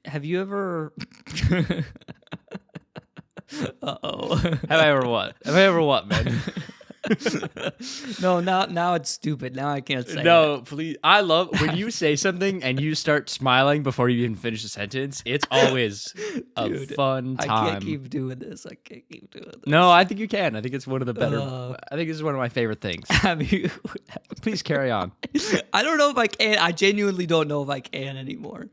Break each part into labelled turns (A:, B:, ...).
A: Have you ever? Uh-oh.
B: Have I ever what? Have I ever what, man?
A: No, now it's stupid. Now I can't say
B: No, please. I love when you say something and you start smiling before you even finish the sentence. It's always a
A: Dude,
B: fun time.
A: I can't keep doing this.
B: No, I think you can. I think it's one of the better.
A: Uh,
B: I think this is one of my favorite things.
A: Have you?
B: Please carry on.
A: I don't know if I can. I genuinely don't know if I can anymore.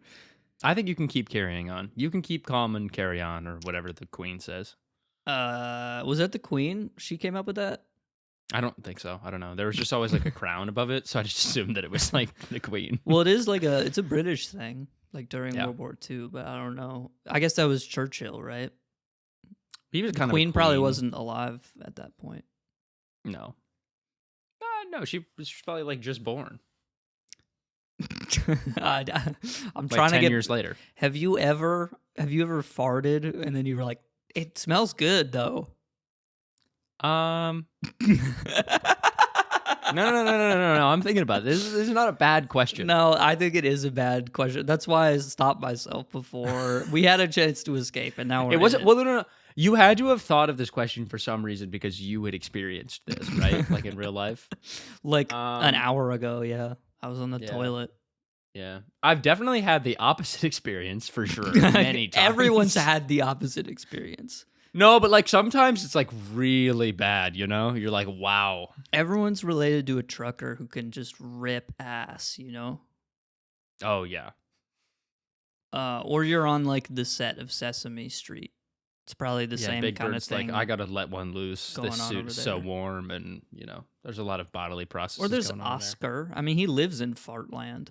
B: I think you can keep carrying on. You can keep calm and carry on, or whatever the queen says.
A: Was that the queen? She came up with that?
B: I don't think so. I don't know. There was just always like a crown above it, so I just assumed that it was like the queen.
A: Well, it is it's a British thing, like during
B: Yeah.
A: World War II, but I don't know. I guess that was Churchill, right?
B: He was kind of a
A: Queen probably
B: queen.
A: wasn't alive at that point.
B: No. No, she was probably like just born.
A: I'm
B: Like
A: trying
B: 10
A: to get.
B: years later.
A: Have you ever farted and then you were like, it smells good though?
B: No. I'm thinking about it. This is not a bad question.
A: No, I think it is a bad question. That's why I stopped myself before we had a chance to escape, and now we're
B: It wasn't.
A: in
B: Well, no. You had to have thought of this question for some reason because you had experienced this, right? Like in real life.
A: like an hour ago. Yeah, I was on the
B: yeah.
A: toilet.
B: Yeah, I've definitely had the opposite experience for sure. Many times.
A: Everyone's had the opposite experience.
B: No, but like sometimes it's like really bad. You know, you're like, wow.
A: Everyone's related to a trucker who can just rip ass. You know.
B: Oh yeah.
A: Or you're on like the set of Sesame Street. It's probably the same
B: Big
A: kind of
B: Bird's
A: thing.
B: like, I gotta let one loose.
A: going
B: This
A: on
B: suit's
A: over
B: so
A: there.
B: warm, and you know, there's a lot of bodily processes.
A: Or there's
B: going on there.
A: Oscar. I mean, he lives in Fartland.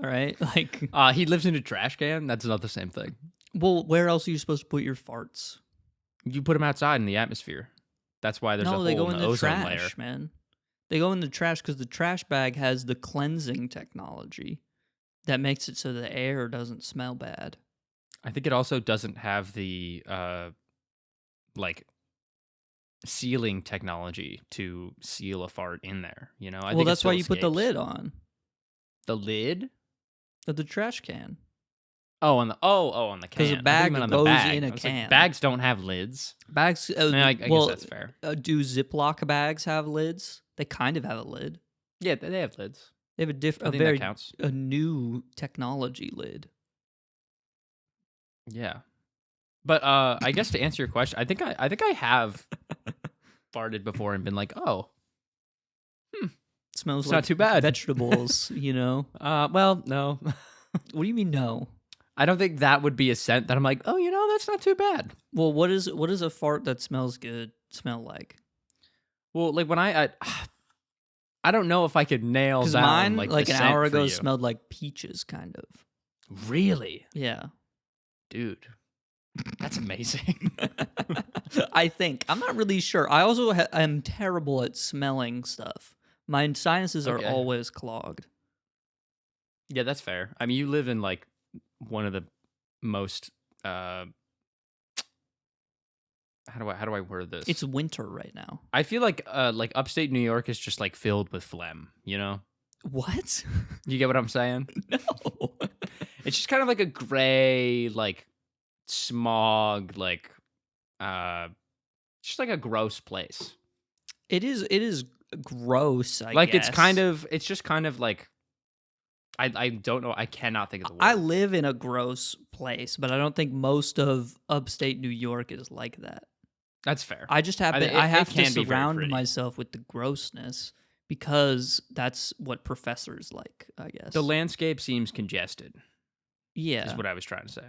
A: All right, like,
B: He lives in a trash can. That's not the same thing.
A: well, where else are you supposed to put your farts?
B: You put them outside in the atmosphere. That's why there's a
A: No,
B: hole
A: they go
B: in
A: in
B: the
A: the
B: ozone
A: trash,
B: layer.
A: man. They go in the trash because the trash bag has the cleansing technology that makes it so the air doesn't smell bad.
B: I think it also doesn't have the like sealing technology to seal a fart in there. You know, I
A: Well,
B: think it
A: that's why
B: still
A: you put the
B: escapes.
A: lid on
B: The lid?
A: of the trash can.
B: Oh, on the on the can.
A: 'Cause a
B: I thought you
A: bag
B: meant on the
A: goes
B: bag.
A: in a
B: I was like,
A: can.
B: bags don't have lids.
A: Bags.
B: I guess
A: well,
B: that's fair.
A: Do Ziploc bags have lids? They kind of have a lid.
B: Yeah, they have lids.
A: They have
B: I think that
A: very
B: counts.
A: a new technology lid.
B: Yeah, but I guess to answer your question, I think I have farted before and been like, oh,
A: Smells
B: it's
A: like
B: not too bad.
A: vegetables, you know.
B: Well, no,
A: What do you mean no?
B: I don't think that would be a scent that I'm like, oh, you know, that's not too bad.
A: Well, what is a fart that smells good smell like?
B: Well, like when I don't know if I could nail
A: Because
B: down
A: mine,
B: like
A: like
B: the
A: an
B: scent
A: hour
B: for
A: ago,
B: you.
A: smelled like peaches, kind of.
B: Really,
A: Yeah.
B: dude, that's amazing.
A: I think. I'm not really sure. I also am terrible at smelling stuff. My sinuses are
B: Okay.
A: always clogged.
B: Yeah, that's fair. I mean, you live in like one of the most how do I word this?
A: It's winter right now.
B: I feel like upstate New York is just like filled with phlegm, you know?
A: What?
B: You get what I'm saying?
A: No.
B: It's just kind of like a gray, like smog, like just like a gross place.
A: It is gross, I
B: Like
A: guess.
B: it's just kind of like I don't know. I cannot think of the word.
A: I live in a gross place, but I don't think most of upstate New York is like that.
B: That's fair.
A: I just happen
B: it
A: I have to
B: can be very
A: surround
B: pretty.
A: myself with the grossness because that's what professors like, I guess.
B: The landscape seems congested.
A: Yeah.
B: Is what I was trying to say.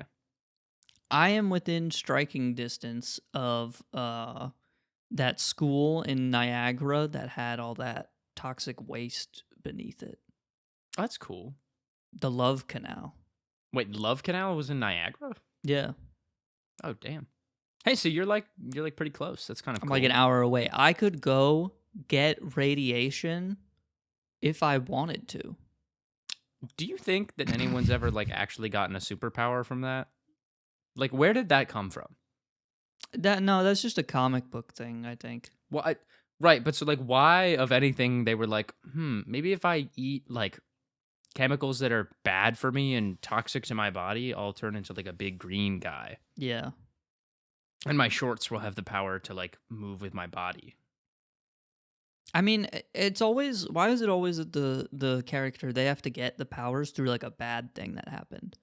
A: I am within striking distance of that school in Niagara that had all that toxic waste beneath it.
B: Oh, that's cool.
A: The Love Canal.
B: Wait, Love Canal was in Niagara?
A: Yeah.
B: Oh, damn. Hey, so you're like pretty close. That's kind of
A: I'm
B: cool.
A: like an hour away. I could go get radiation if I wanted to.
B: Do you think that anyone's ever like actually gotten a superpower from that? Like, where did that come from?
A: That's just a comic book thing, I think.
B: Well, right, but so like, why of anything they were like, maybe if I eat like chemicals that are bad for me and toxic to my body all turn into like a big green guy.
A: Yeah.
B: And my shorts will have the power to like move with my body.
A: I mean, it's always, why is it always that the character, they have to get the powers through like a bad thing that happened?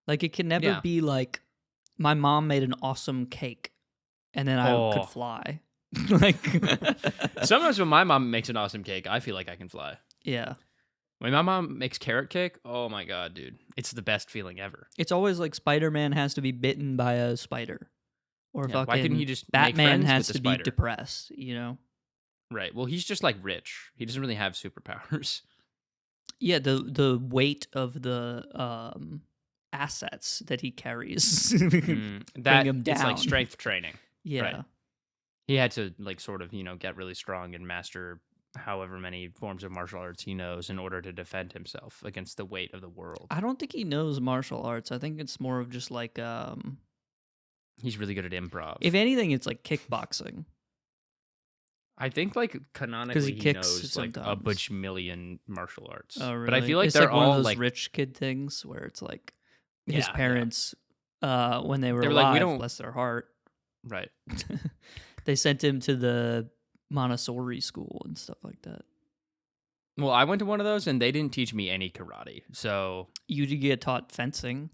A: Like it can never
B: Yeah.
A: be like my mom made an awesome cake and then I could
B: Oh.
A: fly. Like
B: Sometimes when my mom makes an awesome cake, I feel like I can fly.
A: yeah.
B: When my mom makes carrot cake, oh my god, dude. It's the best feeling ever.
A: It's always like Spider-Man has to be bitten by a spider. Or
B: Yeah,
A: fucking
B: why couldn't he just make
A: Batman
B: friends
A: has
B: with the
A: to be
B: spider?
A: depressed, you know?
B: Right. Well, he's just like rich. He doesn't really have superpowers.
A: Yeah, the weight of the assets that he carries bring
B: That
A: him
B: it's like
A: down.
B: strength training.
A: Yeah.
B: Right. He had to like sort of, get really strong and master however many forms of martial arts he knows in order to defend himself against the weight of the world.
A: I don't think he knows martial arts. I think it's more of just like
B: He's really good at improv.
A: if anything it's like kickboxing.
B: I think like canonically
A: he
B: he
A: kicks
B: knows like a
A: sometimes.
B: bunch million martial arts.
A: Oh, really?
B: But I feel like
A: it's
B: they're
A: like one
B: all
A: of those
B: like
A: rich kid things where it's like his
B: Yeah, yeah.
A: parents when they were
B: They were like,
A: alive,
B: "We don't-"
A: bless their heart,
B: right.
A: they sent him to the Montessori school and stuff like that.
B: Well, I went to one of those and they didn't teach me any karate. So
A: You did get taught fencing,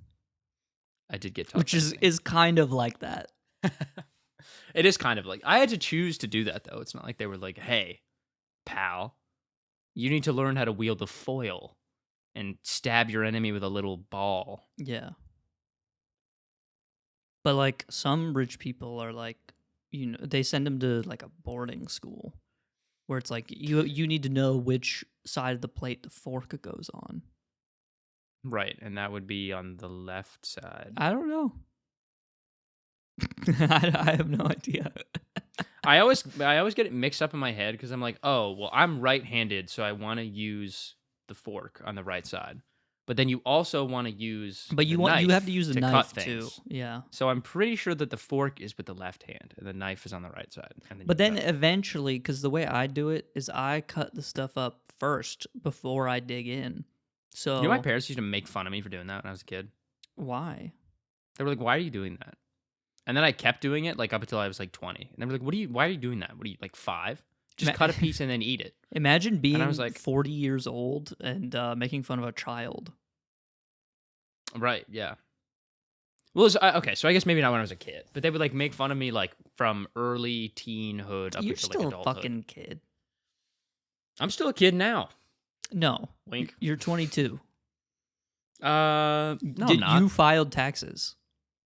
B: I did get taught
A: which
B: fencing.
A: is kind of like that.
B: It is kind of like I had to choose to do that though. It's not like they were like, "Hey, pal, you need to learn how to wield the foil and stab your enemy with a little ball."
A: Yeah. But like some rich people are like, they send them to like a boarding school where it's like you need to know which side of the plate the fork goes on.
B: Right, and that would be on the left side.
A: I don't know. I have no idea.
B: I always get it mixed up in my head because I'm like, "Oh, well, I'm right-handed, so I want to use the fork on the right side." But then you also want to use
A: But you
B: the
A: you have to
B: knife
A: use the
B: to
A: knife
B: cut
A: too.
B: things.
A: Yeah.
B: So I'm pretty sure that the fork is with the left hand and the knife is on the right side. And then
A: But
B: you
A: then
B: cut.
A: eventually, because the way I do it is I cut the stuff up first before I dig in. So
B: My parents used to make fun of me for doing that when I was a kid.
A: why?
B: They were like, "Why are you doing that?" And then I kept doing it like up until I was like 20. And they were like, why are you doing that? What are you, like 5? Just cut a piece and then eat it.
A: Imagine being
B: I was like-
A: 40 years old and making fun of a child.
B: Right, yeah. Well, okay, so I guess maybe not when I was a kid, but they would like make fun of me like from early teenhood up
A: You're
B: until
A: still
B: like
A: a
B: adulthood.
A: fucking kid.
B: I'm still a kid now.
A: No.
B: Wink.
A: You're 22.
B: No, I'm
A: Did
B: not.
A: you filed taxes?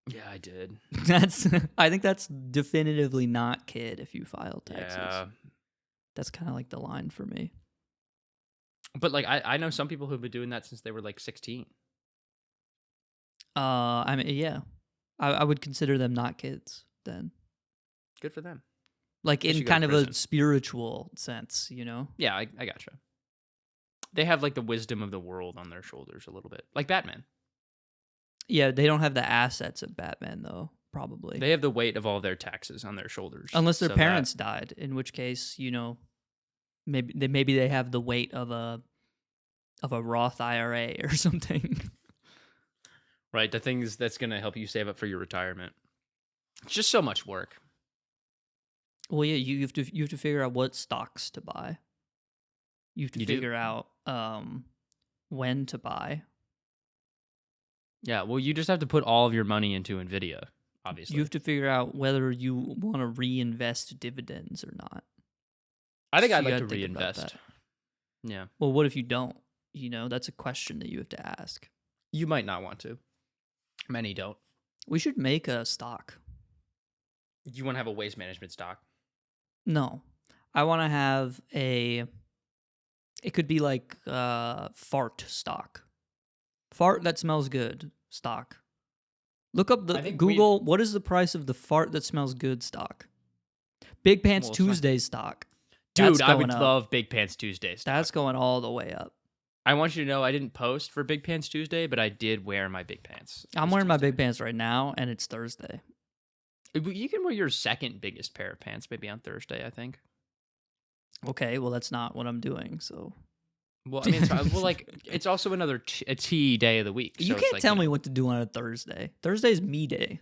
B: Yeah, I did.
A: I think that's definitively not kid if you filed taxes.
B: Yeah,
A: That's kind of like the line for me.
B: but like I know some people who've been doing that since they were like 16.
A: I mean, yeah. I would consider them not kids then.
B: Good for them.
A: Like
B: They
A: in
B: should go to
A: kind of
B: prison.
A: a spiritual sense, you know?
B: Yeah, I gotcha. They have like the wisdom of the world on their shoulders a little bit, like Batman.
A: Yeah, they don't have the assets of Batman though, probably.
B: They have the weight of all their taxes on their shoulders.
A: Unless their
B: so
A: parents died, in which case, maybe they have the weight of a Roth IRA or something.
B: right, the things that's going to help you save up for your retirement. It's just so much work.
A: Well, yeah, you have to figure out what stocks to buy. You have to
B: You do?
A: figure out when to buy.
B: Yeah, well, you just have to put all of your money into Nvidia, obviously.
A: You have to figure out whether you want to reinvest dividends or not.
B: I think
A: So
B: I'd
A: you
B: like to
A: gotta think about
B: reinvest.
A: that.
B: Yeah,
A: Well, what if you don't? That's a question that you have to ask.
B: you might not want to. Many don't.
A: We should make a stock.
B: You want to have a waste management stock?
A: No. I want to have it could be like fart stock. Fart that smells good stock. Look up
B: I think
A: Google, what is the price of the fart that smells good stock? Big Pants
B: Well, it's not-
A: Tuesday stock.
B: Dude,
A: That's
B: I would
A: going up.
B: love Big Pants Tuesday stock.
A: That's going all the way up.
B: I want you to know I didn't post for Big Pants Tuesday, but I did wear my big pants.
A: I'm
B: this
A: wearing my
B: Tuesday.
A: big pants right now, and it's Thursday.
B: You can wear your second biggest pair of pants maybe on Thursday, I think.
A: Okay, well, that's not what I'm doing, so.
B: Well, I mean, it's also another a tea day of the week.
A: You
B: So it's
A: can't
B: like,
A: tell
B: you
A: me
B: know,
A: what to do on a Thursday. Thursday's me day.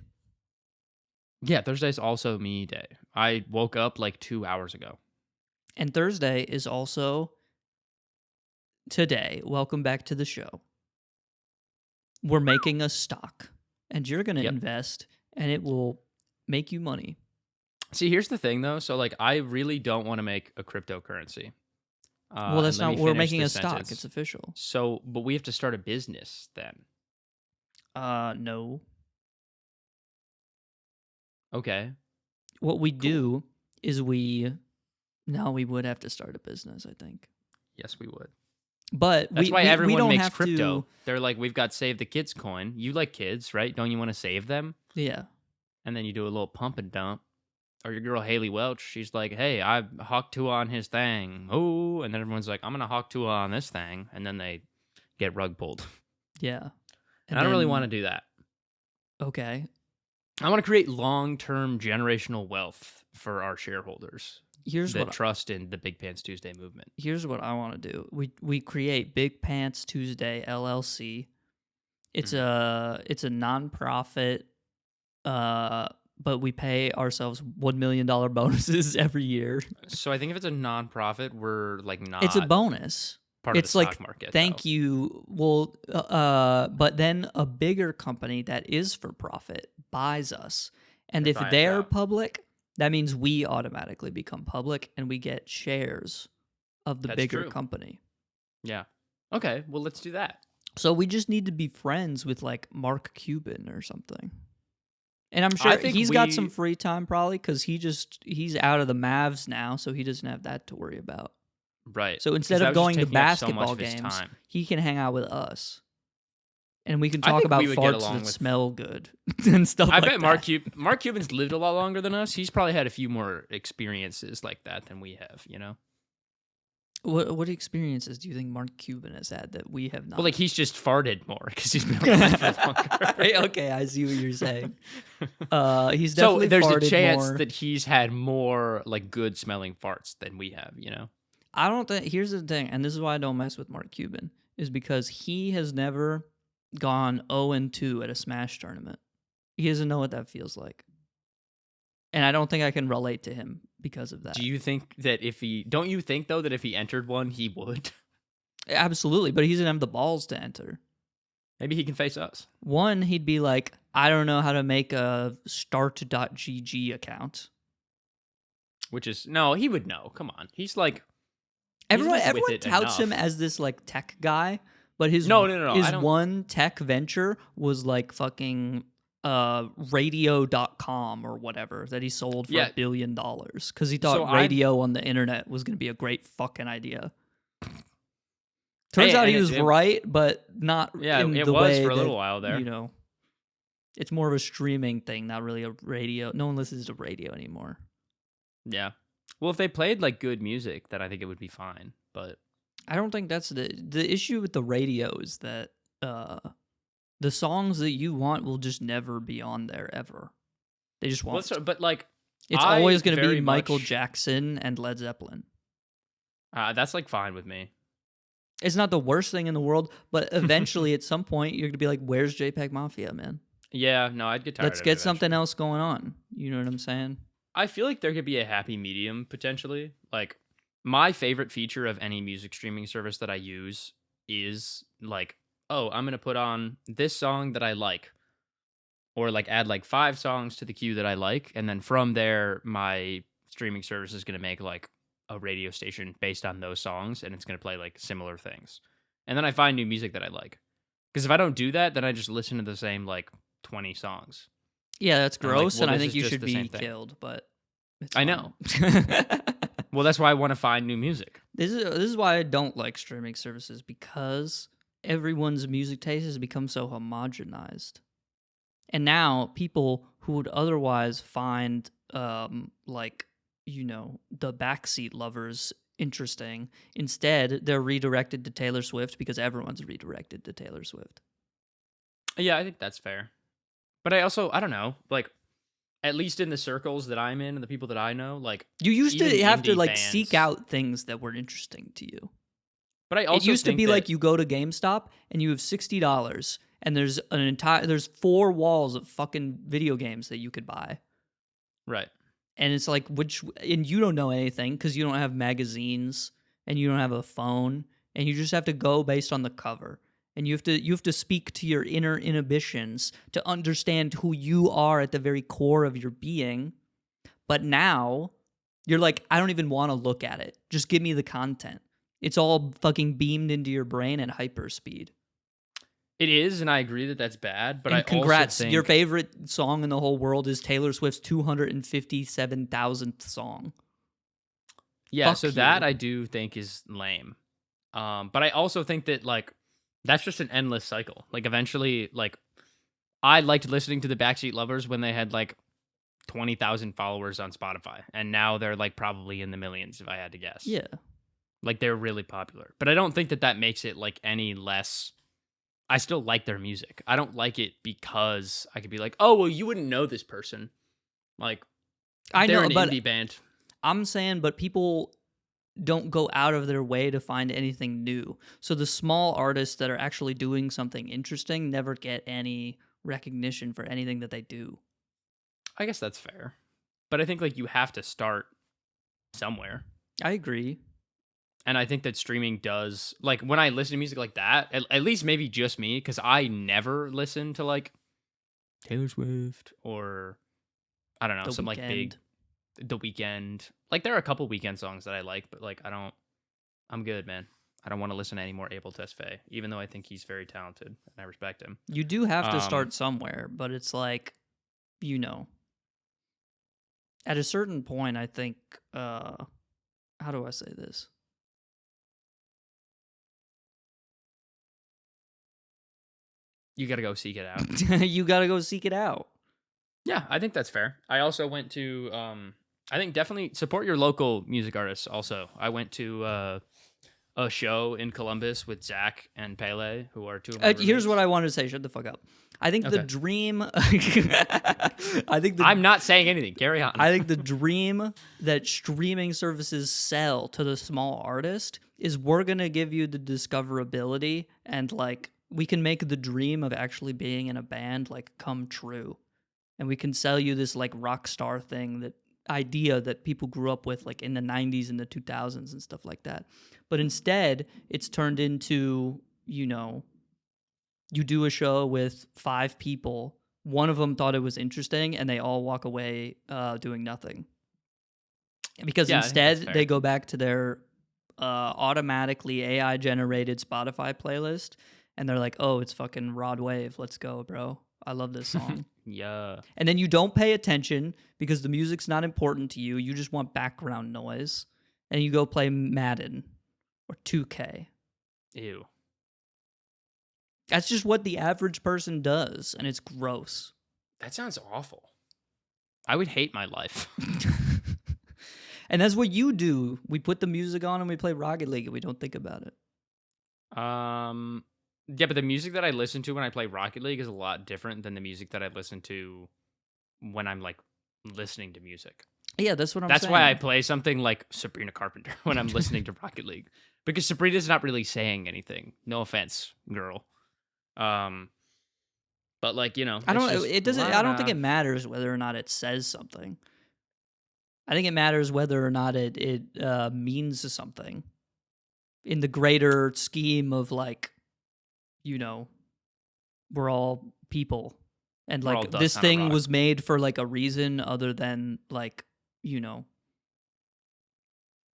B: yeah, Thursday's also me day. I woke up like 2 hours ago.
A: And Thursday is also today. Welcome back to the show. We're making a stock, and you're going to
B: Yep.
A: invest, and it will make you money.
B: See, here's the thing, though. So, like, I really don't want to make a cryptocurrency.
A: Well, that's
B: And let
A: not.
B: me
A: We're
B: finish
A: making a
B: this
A: stock.
B: sentence.
A: It's official.
B: So, but we have to start a business then.
A: No.
B: Okay.
A: What we
B: Cool.
A: do is we would have to start a business, I think.
B: Yes, we would.
A: But
B: That's why
A: we
B: everyone
A: don't
B: makes
A: have
B: crypto.
A: to.
B: They're like, we've got Save the Kids coin. You like kids, right? Don't you want to save them?
A: Yeah.
B: And then you do a little pump and dump. Or your girl Haley Welch, she's like, hey, I hawk two on his thing. Oh, and then everyone's like, I'm gonna hawk two on this thing, and then they get rug pulled.
A: Yeah.
B: And I don't really want to do that.
A: Okay.
B: I want to create long-term generational wealth for our shareholders
A: Here's
B: that
A: what
B: trust in the Big Pants Tuesday movement.
A: here's what I want to do. We create Big Pants Tuesday LLC. It's a nonprofit, but we pay ourselves $1 million bonuses every year.
B: So I think if it's a nonprofit, we're like not
A: It's a bonus.
B: part of
A: It's
B: the
A: like
B: stock market.
A: thank
B: though.
A: you. Well, but then a bigger company that is for profit buys us, and
B: They
A: if
B: buy us
A: they're
B: out.
A: public, that means we automatically become public, and we get shares of the
B: That's
A: bigger
B: true.
A: company.
B: Yeah. Okay. Well, let's do that.
A: So we just need to be friends with like Mark Cuban or something. And I'm sure
B: think
A: he's got some
B: we-
A: free time probably because he's out of the Mavs now, so he doesn't have that to worry about.
B: Right.
A: So
B: 'Cause
A: instead
B: that
A: of
B: was just
A: going to
B: taking up so much
A: basketball
B: of his
A: games,
B: time.
A: he can hang out with us. And we can
B: I
A: talk
B: think
A: about
B: we would get
A: farts
B: along
A: that
B: with-
A: smell good and stuff
B: I
A: like
B: bet
A: that.
B: Mark Cuban's lived a lot longer than us. He's probably had a few more experiences like that than we have, you know?
A: What experiences do you think Mark Cuban has had that we have not?
B: Well, like he's just farted more because he's been alive for longer.
A: Right, okay, I see what you're saying. He's
B: So
A: definitely
B: there's a
A: farted
B: chance
A: more.
B: that he's had more like good smelling farts than we have, you know?
A: I don't think. Here's the thing, and this is why I don't mess with Mark Cuban, is because he has never gone 0-2 at a Smash tournament. He doesn't know what that feels like, and I don't think I can relate to him because of that.
B: Do you think that don't you think though that if he entered one, he would?
A: Absolutely, but he doesn't have the balls to enter.
B: Maybe he can face us.
A: One, he'd be like, I don't know how to make a start.gg account.
B: Which is, no, he would know. Come on. He's like,
A: Everyone
B: lived with it
A: touts him
B: enough.
A: as this like tech guy, but his
B: No,
A: his
B: I don't-
A: one tech venture was like fucking radio.com or whatever that he sold for
B: Yeah.
A: $1 billion because he thought
B: So
A: radio on the internet was going to be a great fucking idea. Turns
B: Hey,
A: out he
B: and
A: was
B: it-
A: right, but not
B: Yeah,
A: in
B: it
A: the
B: was
A: way
B: for a
A: that,
B: little while there.
A: You know, it's more of a streaming thing, not really a radio. No one listens to radio anymore.
B: Yeah. Well, if they played like good music, then I think it would be fine. But
A: I don't think that's the issue with the radio is that the songs that you want will just never be on there ever. They just won't.
B: but like,
A: It's
B: I
A: always going to be
B: very
A: Michael
B: much-
A: Jackson and Led Zeppelin.
B: That's like fine with me.
A: It's not the worst thing in the world, but eventually at some point you're going to be like, where's JPEG Mafia, man?
B: Yeah, no, I'd get tired.
A: Let's
B: of it
A: get something
B: eventually.
A: else going on. You know what I'm saying?
B: I feel like there could be a happy medium potentially. Like my favorite feature of any music streaming service that I use is like, oh, I'm gonna put on this song that I like, or like add like 5 songs to the queue that I like, and then from there, my streaming service is gonna make like a radio station based on those songs, and it's gonna play like similar things, and then I find new music that I like. Because if I don't do that, then I just listen to the same like 20 songs.
A: Yeah, that's
B: I'm like,
A: gross,
B: well,
A: and I
B: this
A: think
B: is
A: you
B: just
A: should
B: the
A: be
B: same thing.
A: killed, but it's
B: I
A: fine.
B: know. Well, that's why I want to find new music.
A: This is why I don't like streaming services, because everyone's music taste has become so homogenized. And now people who would otherwise find like, you know, the backseat lovers interesting, instead they're redirected to Taylor Swift because everyone's redirected to Taylor Swift.
B: Yeah, I think that's fair. But I don't know, like, at least in the circles that I'm in and the people that I know, like,
A: You used to
B: even
A: have to
B: indie
A: like seek
B: bands-
A: out things that were interesting to you.
B: But I
A: It
B: also
A: used to
B: think
A: be
B: that,
A: like you go to GameStop and you have $60 and there's 4 walls of fucking video games that you could buy.
B: right.
A: And it's like and you don't know anything because you don't have magazines and you don't have a phone and you just have to go based on the cover. And you have to speak to your inner inhibitions to understand who you are at the very core of your being. But now you're like, I don't even want to look at it. Just give me the content. It's all fucking beamed into your brain at hyperspeed.
B: It is, and I agree that that's bad, but I
A: And congrats,
B: also think...
A: your favorite song in the whole world is Taylor Swift's 257,000th song.
B: Yeah,
A: Fuck
B: so
A: you.
B: that I do think is lame. But I also think that, like, that's just an endless cycle. Like, eventually, like, I liked listening to the Backseat Lovers when they had, like, 20,000 followers on Spotify, and now they're, like, probably in the millions, if I had to guess.
A: Yeah.
B: Like, they're really popular. But I don't think that that makes it, like, any less... I still like their music. I don't like it because I could be like, oh, well, you wouldn't know this person. Like, they're an indie band.
A: I'm saying, but people don't go out of their way to find anything new. So the small artists that are actually doing something interesting never get any recognition for anything that they do.
B: I guess that's fair. But I think, like, you have to start somewhere.
A: I agree.
B: And I think that streaming does, like, when I listen to music like that, at least maybe just me, because I never listen to, like, Taylor Swift or, I don't know, some, like, big, The Weeknd. Like, there are a couple Weeknd songs that I like, but, like, I'm good, man. I don't want to listen to any more Abel Tesfaye, even though I think he's very talented and I respect him.
A: You do have to start somewhere, but it's like, you know, at a certain point, I think, how do I say this?
B: You got to go seek it out.
A: You got to go seek it out.
B: Yeah, I think that's fair. I also went to, I think definitely support your local music artists also. I went to a show in Columbus with Zach and Pele, who are two of my roommates.
A: Here's what I wanted to say. Shut the fuck up. I think the dream...
B: I'm not saying anything. Carry on.
A: I think the dream that streaming services sell to the small artist is we're going to give you the discoverability and, like, we can make the dream of actually being in a band, like, come true. And we can sell you this, like, rock star thing, that idea that people grew up with, like, in the 90s and the 2000s and stuff like that. But instead, it's turned into, you know, you do a show with 5 people. One of them thought it was interesting, and they all walk away doing nothing. Because instead, they go back to their automatically AI-generated Spotify playlist, and they're like, oh, it's fucking Rod Wave. Let's go, bro. I love this song.
B: Yeah.
A: And then you don't pay attention because the music's not important to you. You just want background noise. And you go play Madden or 2K.
B: Ew.
A: That's just what the average person does, and it's gross.
B: That sounds awful. I would hate my life.
A: And that's what you do. We put the music on and we play Rocket League and we don't think about it.
B: Yeah, but the music that I listen to when I play Rocket League is a lot different than the music that I listen to when I'm, like, listening to music.
A: Yeah, that's what I'm saying.
B: That's why I play something like Sabrina Carpenter when I'm listening to Rocket League. Because Sabrina's not really saying anything. No offense, girl. But, like, you know,
A: I don't think it matters whether or not it says something. I think it matters whether or not it means something in the greater scheme of, like, you know, we're all people, and, like, this thing was made for, like, a reason other than, like, you know,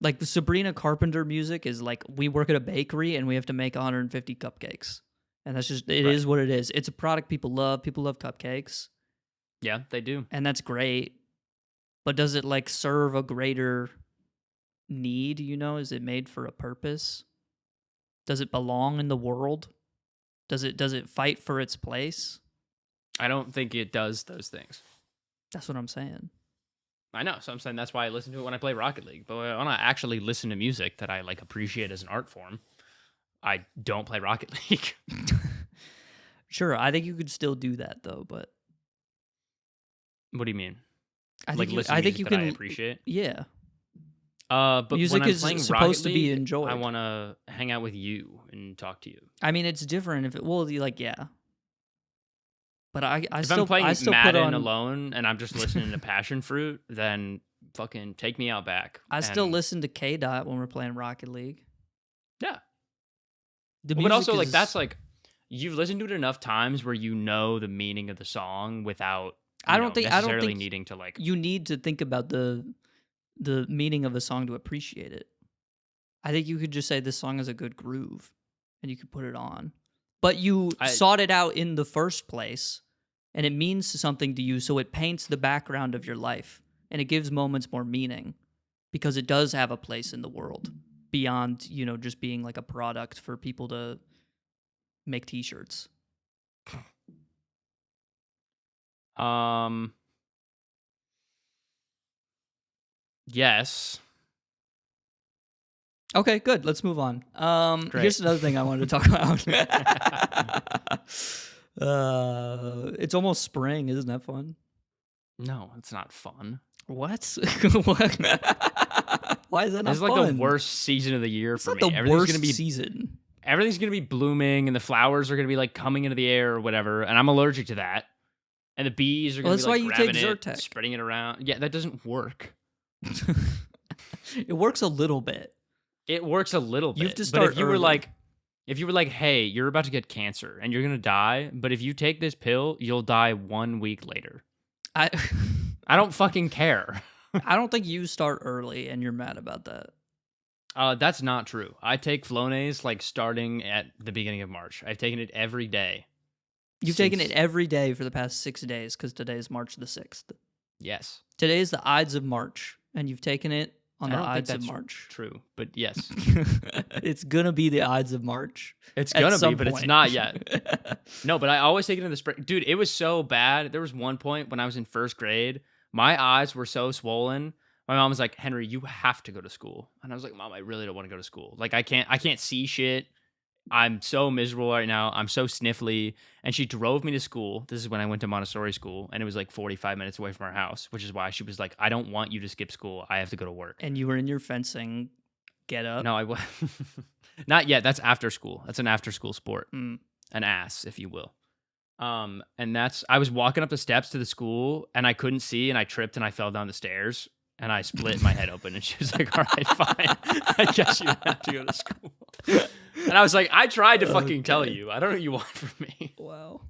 A: like, the Sabrina Carpenter music is like, we work at a bakery and we have to make 150 cupcakes. And that's just, it is what it is. It's a product people love. People love cupcakes.
B: Yeah, they do.
A: And that's great. But does it, like, serve a greater need, you know? Is it made for a purpose? Does it belong in the world? Does it fight for its place?
B: I don't think it does those things.
A: That's what I'm saying.
B: I know. So I'm saying that's why I listen to it when I play Rocket League. But when I actually listen to music that I, like, appreciate as an art form, I don't play Rocket League.
A: Sure, I think you could still do that, though, but...
B: What do you mean?
A: I
B: like,
A: think
B: listen to music that I appreciate?
A: Yeah.
B: But
A: Music
B: when I'm
A: is
B: playing
A: supposed
B: Rocket
A: to be
B: League,
A: enjoyed.
B: I want to hang out with you and talk to you.
A: I mean, it's different if it. Well, like yeah. But I
B: If
A: still
B: I'm playing
A: I still put
B: Madden
A: on.
B: alone and I'm just listening to Passion Fruit, then fucking take me out back.
A: I still
B: And
A: listen to K Dot when we're playing Rocket League.
B: yeah.
A: The
B: But
A: music
B: also, like,
A: is.
B: that's like, you've listened to it enough times where you know the meaning of the song without
A: I don't think
B: necessarily needing to, like,
A: you need to think about the meaning of a song to appreciate it. I think you could just say this song is a good groove, and you could put it on. But you sought it out in the first place, and it means something to you, so it paints the background of your life, and it gives moments more meaning, because it does have a place in the world beyond, just being like a product for people to make t-shirts.
B: Yes.
A: Okay, good. Let's move on.
B: Great.
A: Here's another thing I wanted to talk about. It's almost spring. Isn't that fun?
B: No, it's not fun.
A: What? Why is that not
B: This is like
A: fun?
B: the worst season of the year
A: It's
B: for
A: not
B: me.
A: the worst season.
B: Everything's gonna be blooming, and the flowers are gonna be like coming into the air or whatever. And I'm allergic to that. And the bees are gonna
A: Well,
B: be like
A: that's why you
B: grabbing
A: take
B: it,
A: Zyrtec.
B: spreading it around. Yeah, that doesn't work.
A: It works a little bit.
B: It works a little bit.
A: You have to
B: but
A: start
B: if you were
A: early.
B: like, hey, you're about to get cancer and you're gonna die, but if you take this pill, you'll die 1 week later.
A: I
B: don't fucking care.
A: I don't think you start early, and you're mad about that.
B: That's not true. I take Flonase like starting at the beginning of March. I've taken it every day.
A: You've taken it every day for the past 6 days, because today is March the 6th.
B: Yes.
A: Today is the Ides of March, and you've taken it on the Ides of March.
B: True, but yes.
A: It's gonna be the Ides of March.
B: It's gonna be, but it's not yet. No, but I always take it in the spring. Dude, it was so bad. There was one point when I was in first grade, my eyes were so swollen. My mom was like, Henry, you have to go to school. And I was like, Mom, I really don't want to go to school. Like, I can't see shit. I'm so miserable right now. I'm so sniffly. And she drove me to school. This is when I went to Montessori school, and it was like 45 minutes away from our house, which is why she was like, I don't want you to skip school. I have to go to work.
A: And you were in your fencing get up?
B: No, I was not yet. That's after school. That's an after school sport.
A: Mm.
B: An ass, if you will. And I was walking up the steps to the school, and I couldn't see, and I tripped, and I fell down the stairs, and I split my head open. And she was like, all right, fine. I guess you have to go to school. And I was like, I tried to fucking tell you. I don't know what you want from me.
A: Wow.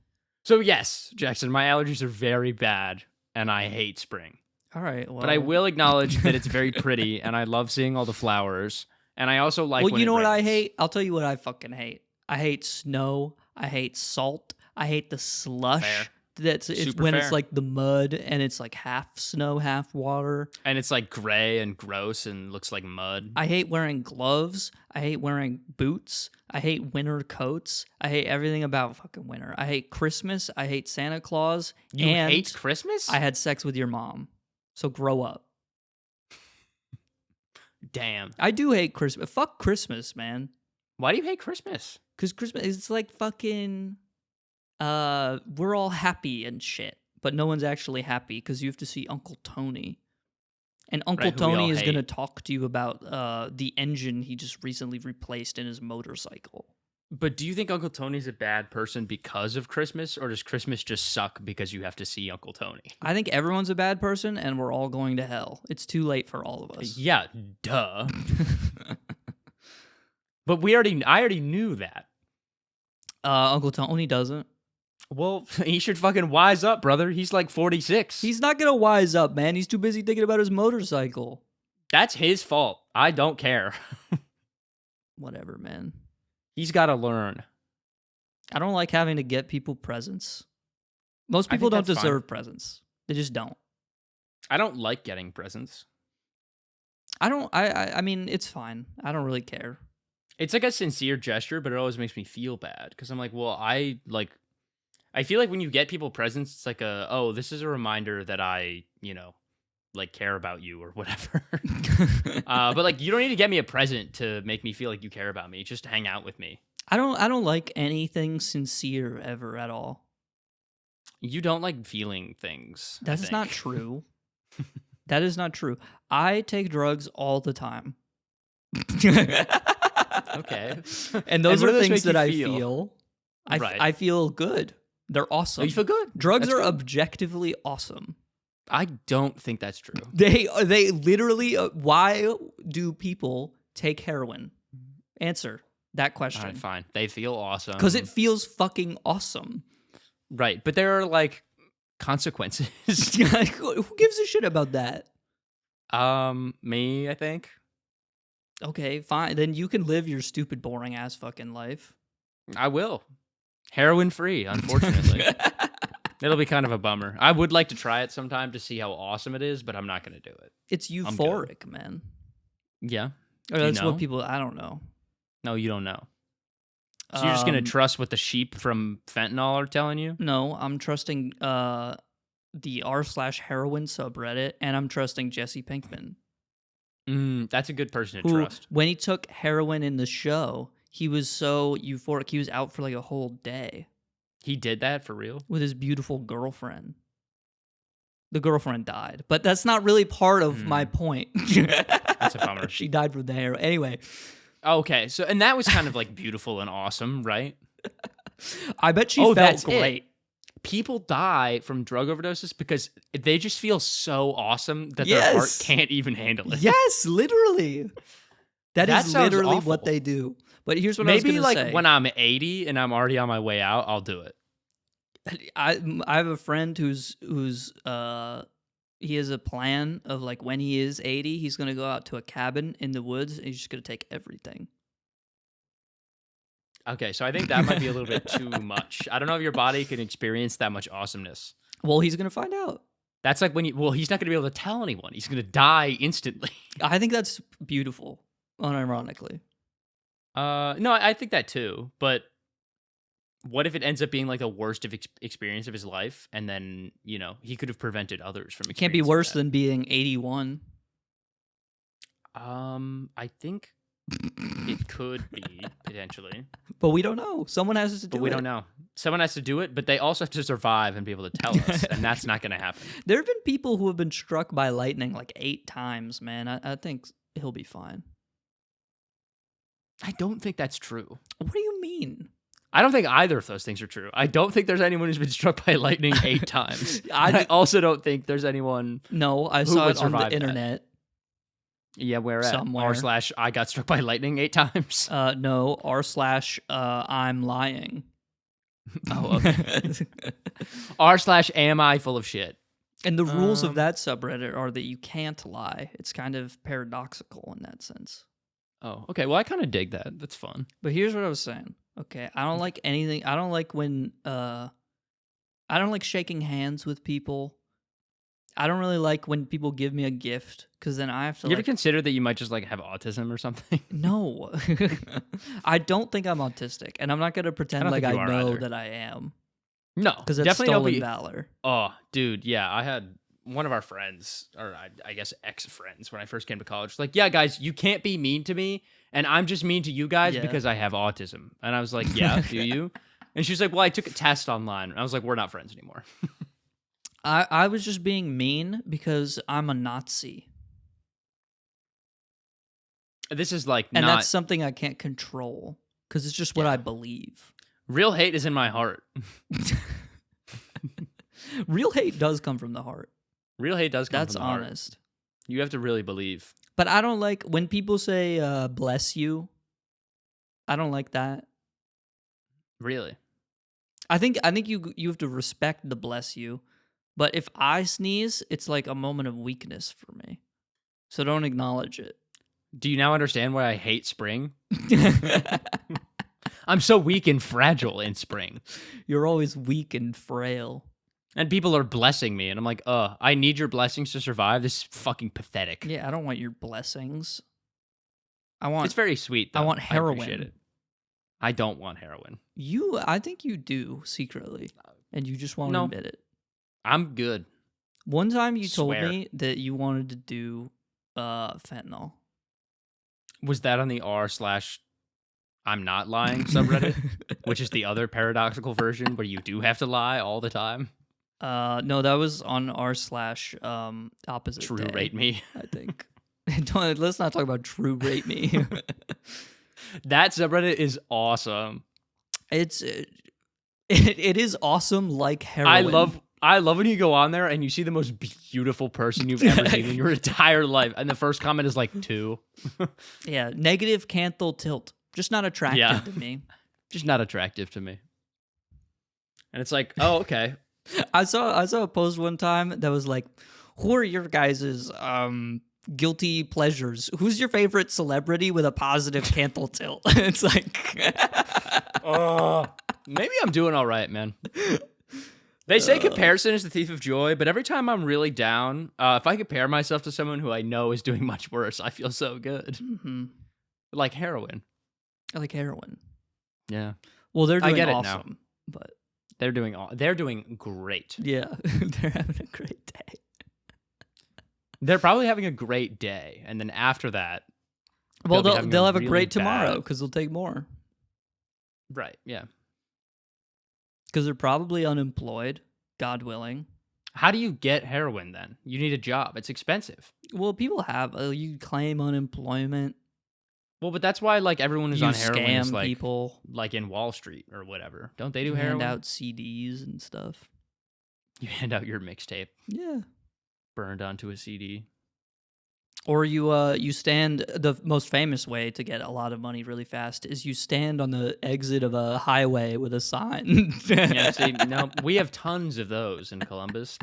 B: So yes, Jackson, my allergies are very bad, and I hate spring.
A: All right. Well,
B: But I will acknowledge that it's very pretty, and I love seeing all the flowers. And I also like when
A: you know
B: it
A: what I
B: rains.
A: hate? I'll tell you what I fucking hate. I hate snow. I hate salt. I hate the slush.
B: Fair.
A: It's
B: Super
A: when it's
B: fair.
A: like the mud and it's like half snow, half water.
B: And it's like gray and gross and looks like mud.
A: I hate wearing gloves. I hate wearing boots. I hate winter coats. I hate everything about fucking winter. I hate Christmas. I hate Santa Claus.
B: You
A: and
B: hate Christmas?
A: I had sex with your mom. So grow up.
B: Damn.
A: I do hate Christmas. Fuck Christmas, man.
B: Why do you hate Christmas?
A: Because Christmas, it's like fucking, we're all happy and shit, but no one's actually happy because you have to see Uncle Tony. And Uncle
B: Right, who we all
A: Tony is going to
B: hate.
A: talk to you about the engine he just recently replaced in his motorcycle.
B: But do you think Uncle Tony's a bad person because of Christmas, or does Christmas just suck because you have to see Uncle Tony?
A: I think everyone's a bad person and we're all going to hell. It's too late for all of us.
B: Yeah, duh. But I already knew that.
A: Uncle Tony doesn't.
B: Well, he should fucking wise up, brother. He's like 46.
A: He's not going to wise up, man. He's too busy thinking about his motorcycle.
B: That's his fault. I don't care.
A: Whatever, man.
B: He's got to learn.
A: I don't like having to get people presents. Most
B: I
A: people
B: think
A: don't
B: that's fine.
A: deserve presents. They just don't.
B: I don't like getting presents.
A: I mean, it's fine. I don't really care.
B: It's like a sincere gesture, but it always makes me feel bad because I'm like, well, I feel like when you get people presents, it's like this is a reminder that I, like care about you or whatever. But like, you don't need to get me a present to make me feel like you care about me. Just hang out with me.
A: I don't like anything sincere ever at all.
B: You don't like feeling things. I
A: That's not
B: think.
A: true. That is not true. I take drugs all the time.
B: Okay.
A: And those
B: what do
A: are
B: those
A: things
B: make
A: that
B: you
A: I
B: feel?
A: feel.
B: Right.
A: I feel good. They're
B: Oh,
A: awesome.
B: you feel good.
A: Drugs
B: That's
A: are
B: good.
A: objectively awesome.
B: I don't think that's true.
A: They literally. Why do people take heroin? Answer that
B: All
A: question.
B: right, fine. They feel awesome.
A: Because it feels fucking awesome.
B: Right, but there are like consequences.
A: Who gives a shit about that?
B: Me, I think.
A: Okay, fine. Then you can live your stupid, boring ass fucking life.
B: I will. Heroin free, unfortunately. It'll be kind of a bummer. I would like to try it sometime to see how awesome it is, but I'm not going to do it.
A: It's euphoric, man.
B: Yeah.
A: Or
B: Do you
A: that's
B: know?
A: what people. I don't know.
B: No, you don't know. So you're just going to trust what the sheep from fentanyl are telling you?
A: No, I'm trusting the r/heroin subreddit, and I'm trusting Jesse Pinkman.
B: That's a good person to
A: Who,
B: trust.
A: when he took heroin in the show, he was so euphoric. He was out for like a whole day
B: He did that for real?
A: with his beautiful girlfriend. The girlfriend died, but that's not really part of my point.
B: That's a bummer.
A: She died from the heroin. Anyway.
B: Okay, so and that was kind of like beautiful and awesome, right?
A: I bet she
B: Oh,
A: felt
B: that's
A: great.
B: People die from drug overdoses because they just feel so awesome that their heart
A: Yes.
B: can't even handle it.
A: Yes, literally. That
B: That
A: is
B: sounds
A: literally
B: awful.
A: what they do. But here's what I was
B: Maybe
A: going to
B: like
A: say.
B: when I'm 80 and I'm already on my way out, I'll do it.
A: I have a friend who's he has a plan of like when he is 80, he's going to go out to a cabin in the woods and he's just going to take everything.
B: Okay, so I think that might be a little bit too much. I don't know if your body can experience that much awesomeness.
A: Well, he's going to find out.
B: That's like when he's not going to be able to tell anyone. He's going to die instantly.
A: I think that's beautiful, unironically.
B: No, I think that too. But what if it ends up being like the worst of experience of his life, and then he could have prevented others from?
A: It can't be worse than being 81.
B: I think it could be potentially,
A: But we don't know. Someone has to do it.
B: but we don't know. Someone has to do it, but they also have to survive and be able to tell us, and that's not going to happen.
A: There have been people who have been struck by lightning like 8 times, man. I think he'll be fine.
B: I don't think that's true.
A: What do you mean?
B: I don't think either of those things are true. I don't think there's anyone who's been struck by lightning 8 times. I also don't think there's anyone.
A: No, I
B: Who
A: saw
B: would
A: it on the
B: survive that?
A: internet.
B: Yeah, where at?
A: Somewhere.
B: r/I got struck by lightning 8 times.
A: No, r/I'm lying.
B: Oh, okay. r/am I full of shit.
A: And the rules of that subreddit are that you can't lie. It's kind of paradoxical in that sense.
B: Oh, okay. Well, I kind of dig that. That's fun.
A: But here's what I was saying. Okay, I don't like anything. I don't like when I don't like shaking hands with people. I don't really like when people give me a gift because then I have to.
B: You ever consider that you might just like have autism or something?
A: No, I don't think I'm autistic, and I'm not gonna pretend
B: don't
A: like
B: think
A: I
B: you are
A: know
B: either.
A: that I am
B: No,
A: because that's
B: definitely
A: stolen
B: don't be.
A: valor.
B: Oh, dude, yeah. I had one of our friends, or I guess ex-friends, when I first came to college. Like, yeah, guys, you can't be mean to me, and I'm just mean to you guys
A: Yeah.
B: because I have autism. And I was like, yeah, do you? And she's like, well, I took a test online. And I was like, we're not friends anymore.
A: I was just being mean because I'm a Nazi,
B: This is like
A: and
B: not
A: that's something I can't control because it's just what I believe.
B: real hate is in my heart.
A: Real hate does come from the heart.
B: Real hate does come
A: That's
B: from the heart.
A: honest.
B: You have to really believe.
A: But I don't like when people say bless you. I don't like that.
B: Really.
A: I think you have to respect the bless you. But if I sneeze, it's like a moment of weakness for me. So don't acknowledge it.
B: Do you now understand why I hate spring? I'm so weak and fragile in spring.
A: You're always weak and frail.
B: And people are blessing me, and I'm like, I need your blessings to survive. This is fucking pathetic.
A: Yeah, I don't want your blessings. I want
B: It's very sweet, though.
A: I want
B: appreciate
A: heroin.
B: it. I don't want heroin.
A: I think you do secretly. And you just won't
B: No.
A: admit it.
B: I'm good.
A: One time you
B: Swear.
A: told me that you wanted to do fentanyl.
B: Was that on the r/I'm not lying subreddit, which is the other paradoxical version where you do have to lie all the time?
A: No, that was on r slash opposite
B: True
A: day,
B: rate me.
A: I think. Let's not talk about true rate me.
B: That subreddit is awesome.
A: It is awesome like heroin.
B: I love when you go on there and you see the most beautiful person you've ever seen in your entire life, and the first comment is like 2.
A: Yeah, negative canthal tilt. Just not attractive
B: Yeah.
A: to me.
B: Just not attractive to me. And it's like, oh, okay.
A: I saw a post one time that was like, who are your guys' guilty pleasures? Who's your favorite celebrity with a positive canthal tilt? It's like
B: Maybe I'm doing all right, man. They say comparison is the thief of joy, but every time I'm really down, if I compare myself to someone who I know is doing much worse, I feel so good.
A: Mm-hmm.
B: Like heroin.
A: I like heroin.
B: Yeah.
A: Well, they're doing
B: I get it
A: awesome,
B: now.
A: but
B: They're doing great.
A: yeah, they're having a great day.
B: They're probably having a great day, and then after that,
A: Well,
B: be having
A: they'll have a
B: really
A: great tomorrow
B: bad-
A: because they'll take more.
B: Right, yeah.
A: Because they're probably unemployed, God willing.
B: How do you get heroin then? You need a job. It's expensive.
A: Well, people have you claim unemployment.
B: Well, but that's why like everyone who's
A: You
B: on heroin is
A: scam
B: like
A: people.
B: like in Wall Street or whatever. Don't they do
A: You
B: heroin?
A: hand out CDs and stuff.
B: You hand out your mixtape
A: Yeah.
B: burned onto a CD.
A: Or you stand. The most famous way to get a lot of money really fast is you stand on the exit of a highway with a sign.
B: Yeah, see, no, we have tons of those in Columbus.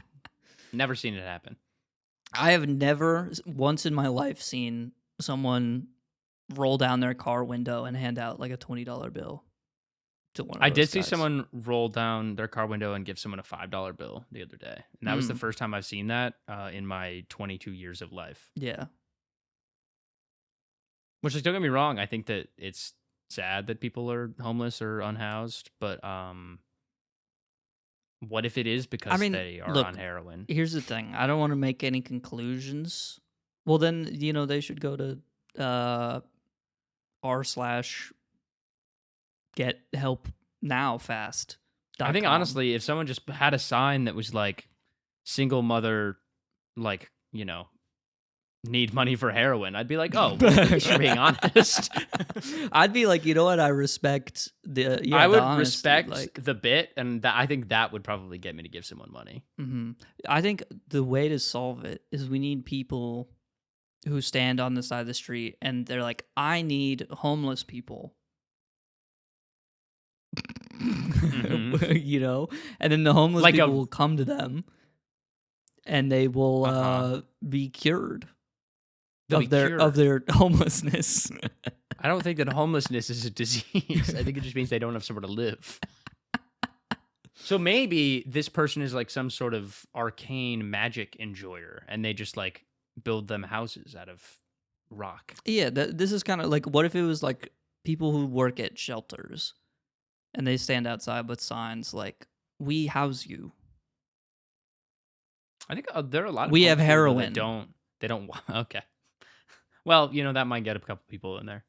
B: Never seen it happen.
A: I have never once in my life seen someone roll down their car window and hand out like a $20 bill to one of
B: I
A: those
B: did see
A: guys.
B: someone roll down their car window and give someone a $5 bill the other day. And that was the first time I've seen that in my 22 years of life.
A: Yeah.
B: Which, like, don't get me wrong, I think that it's sad that people are homeless or unhoused, but what if it is because they are
A: look,
B: on heroin?
A: Here's the thing. I don't want to make any conclusions. Well, then, they should go to r/ get help now fast.
B: I think, honestly, if someone just had a sign that was like, single mother, like, need money for heroin, I'd be like, oh, well, at least you're being honest.
A: I'd be like, you know what? I respect the.
B: I would
A: honesty,
B: respect the bit, and I think that would probably get me to give someone money.
A: Mm-hmm. I think the way to solve it is we need people who stand on the side of the street and they're like, I need homeless people.
B: Mm-hmm.
A: And then the homeless
B: Like
A: people will come to them and they will be cured of their homelessness.
B: I don't think that homelessness is a disease. I think it just means they don't have somewhere to live. So maybe this person is like some sort of arcane magic enjoyer, and they just like build them houses out of rock.
A: Yeah, this is kind of like, what if it was like people who work at shelters and they stand outside with signs like, we house you.
B: I think there are a lot of
A: we have
B: people
A: heroin.
B: That they don't okay. Well, that might get a couple people in there.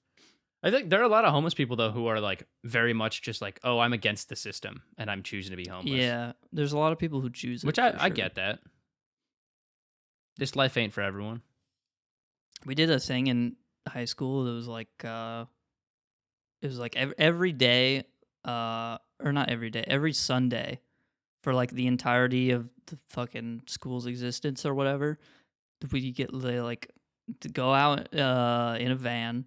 B: I think there are a lot of homeless people, though, who are like very much just like, oh, I'm against the system and I'm choosing to be homeless.
A: Yeah, there's a lot of people who choose it.
B: Which I get that. This life ain't for everyone.
A: We did a thing in high school that was like, every day, or not every day, every Sunday for like the entirety of the fucking school's existence or whatever. We get to go out in a van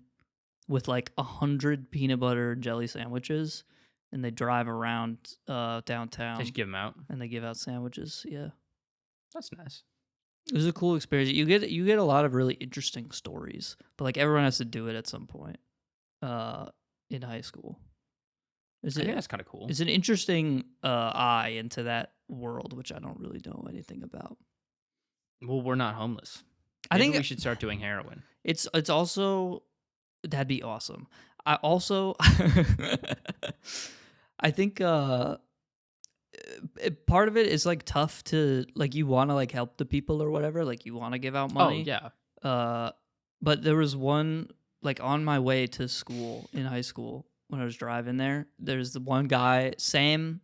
A: with like 100 peanut butter and jelly sandwiches, and they drive around downtown.
B: They just give them out,
A: and they give out sandwiches. Yeah,
B: that's nice.
A: It was a cool experience. You get a lot of really interesting stories, but like everyone has to do it at some point in high school. I think
B: that's kind of cool.
A: It's an interesting eye into that world, which I don't really know anything about.
B: Well, we're not homeless.
A: I think
B: we should start doing heroin.
A: It's also, that'd be awesome. I also I think part of it is like tough to like, you want to like help the people or whatever, like you want to give out money.
B: Oh yeah.
A: But there was one like on my way to school in high school when I was driving there. There's the one guy, same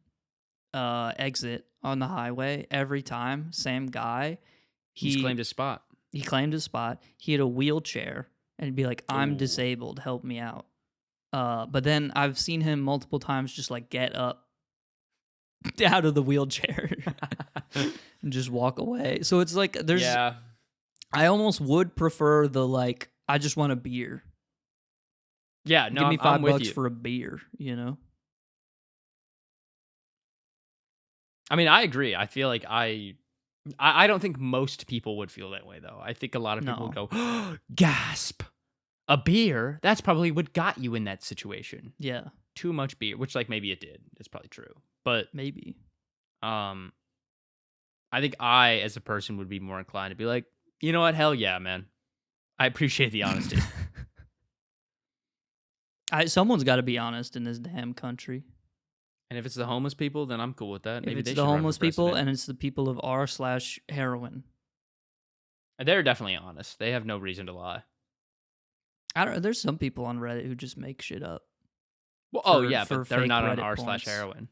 A: exit on the highway every time. Same guy.
B: He's claimed his spot.
A: He claimed his spot. He had a wheelchair and he'd be like, "I'm
B: Ooh.
A: disabled. Help me out." But then I've seen him multiple times just like get up out of the wheelchair and just walk away. So it's like there's.
B: Yeah.
A: I almost would prefer the like. I just want a beer.
B: Yeah. No,
A: Give me
B: I'm with
A: $5
B: you.
A: for a beer. You know.
B: I mean, I agree. I feel like I don't think most people would feel that way though. I think a lot of people would go, gasp. A beer? That's probably what got you in that situation.
A: Yeah.
B: Too much beer, which like maybe it did. It's probably true. But
A: maybe.
B: I think I as a person would be more inclined to be like, you know what? Hell yeah, man. I appreciate the honesty.
A: Someone's got to be honest in this damn country.
B: And if it's the homeless people, then I'm cool with that. Maybe
A: If
B: they
A: it's
B: should
A: the
B: run for
A: homeless people
B: president.
A: and it's the people of r/heroin.
B: They're definitely honest. They have no reason to lie.
A: There's some people on Reddit who just make shit up.
B: Well, yeah,
A: for
B: but they're
A: fake
B: not on
A: Reddit
B: r/heroin.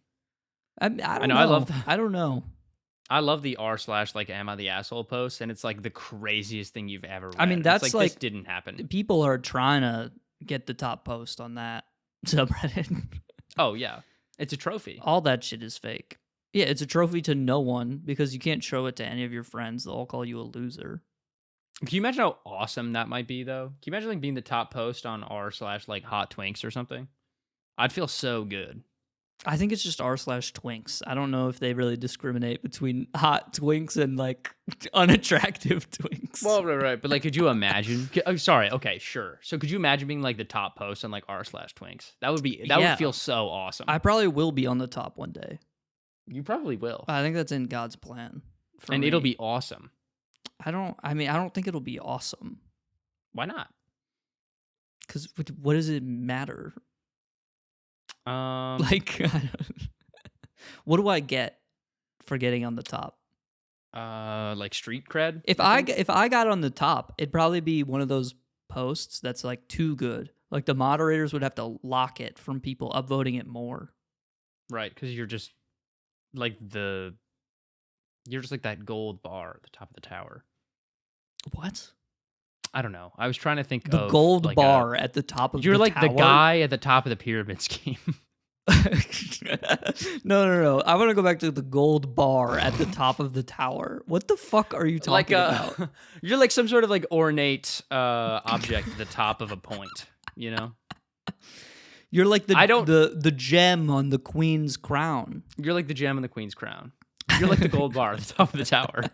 A: I don't know.
B: know, I love
A: I don't know.
B: I love the r/ like am I the asshole post, and it's like the craziest thing you've ever read.
A: I mean,
B: It's
A: that's
B: like
A: like-
B: this didn't happen.
A: People are trying to get the top post on that subreddit.
B: Oh yeah, it's a trophy.
A: All that shit is fake. Yeah, it's a trophy to no one because you can't show it to any of your friends. They'll all call you a loser.
B: Can you imagine how awesome that might be, though? Can you imagine like being the top post on r/ like hot twinks or something? I'd feel so good.
A: I think it's just r/twinks. I don't know if they really discriminate between hot twinks and like unattractive twinks.
B: Well, right, but like, could you imagine? Oh, sorry, okay, sure. So, could you imagine being like the top post on like r/twinks? That would
A: Yeah.
B: would feel so awesome.
A: I probably will be on the top one day.
B: You probably will,
A: I think that's in God's plan.
B: and it'll be awesome.
A: I don't think it'll be awesome.
B: Why not?
A: Because what does it matter? Like, what do I get for getting on the top?
B: Like street cred.
A: If I got on the top, it'd probably be one of those posts that's like too good. Like the moderators would have to lock it from people upvoting it more.
B: Right, because you're just like that gold bar at the top of the tower.
A: What?
B: I don't know. I was trying to think
A: The
B: of
A: gold
B: like
A: bar at the top of the tower?
B: You're like the guy at the top of the pyramid scheme.
A: No. I want to go back to the gold bar at the top of the tower. What the fuck are you talking about?
B: You're like some sort of like ornate object at the top of a point, you know?
A: You're like the gem on the queen's crown.
B: You're like the gem in the queen's crown. You're like the gold bar at the top of the tower.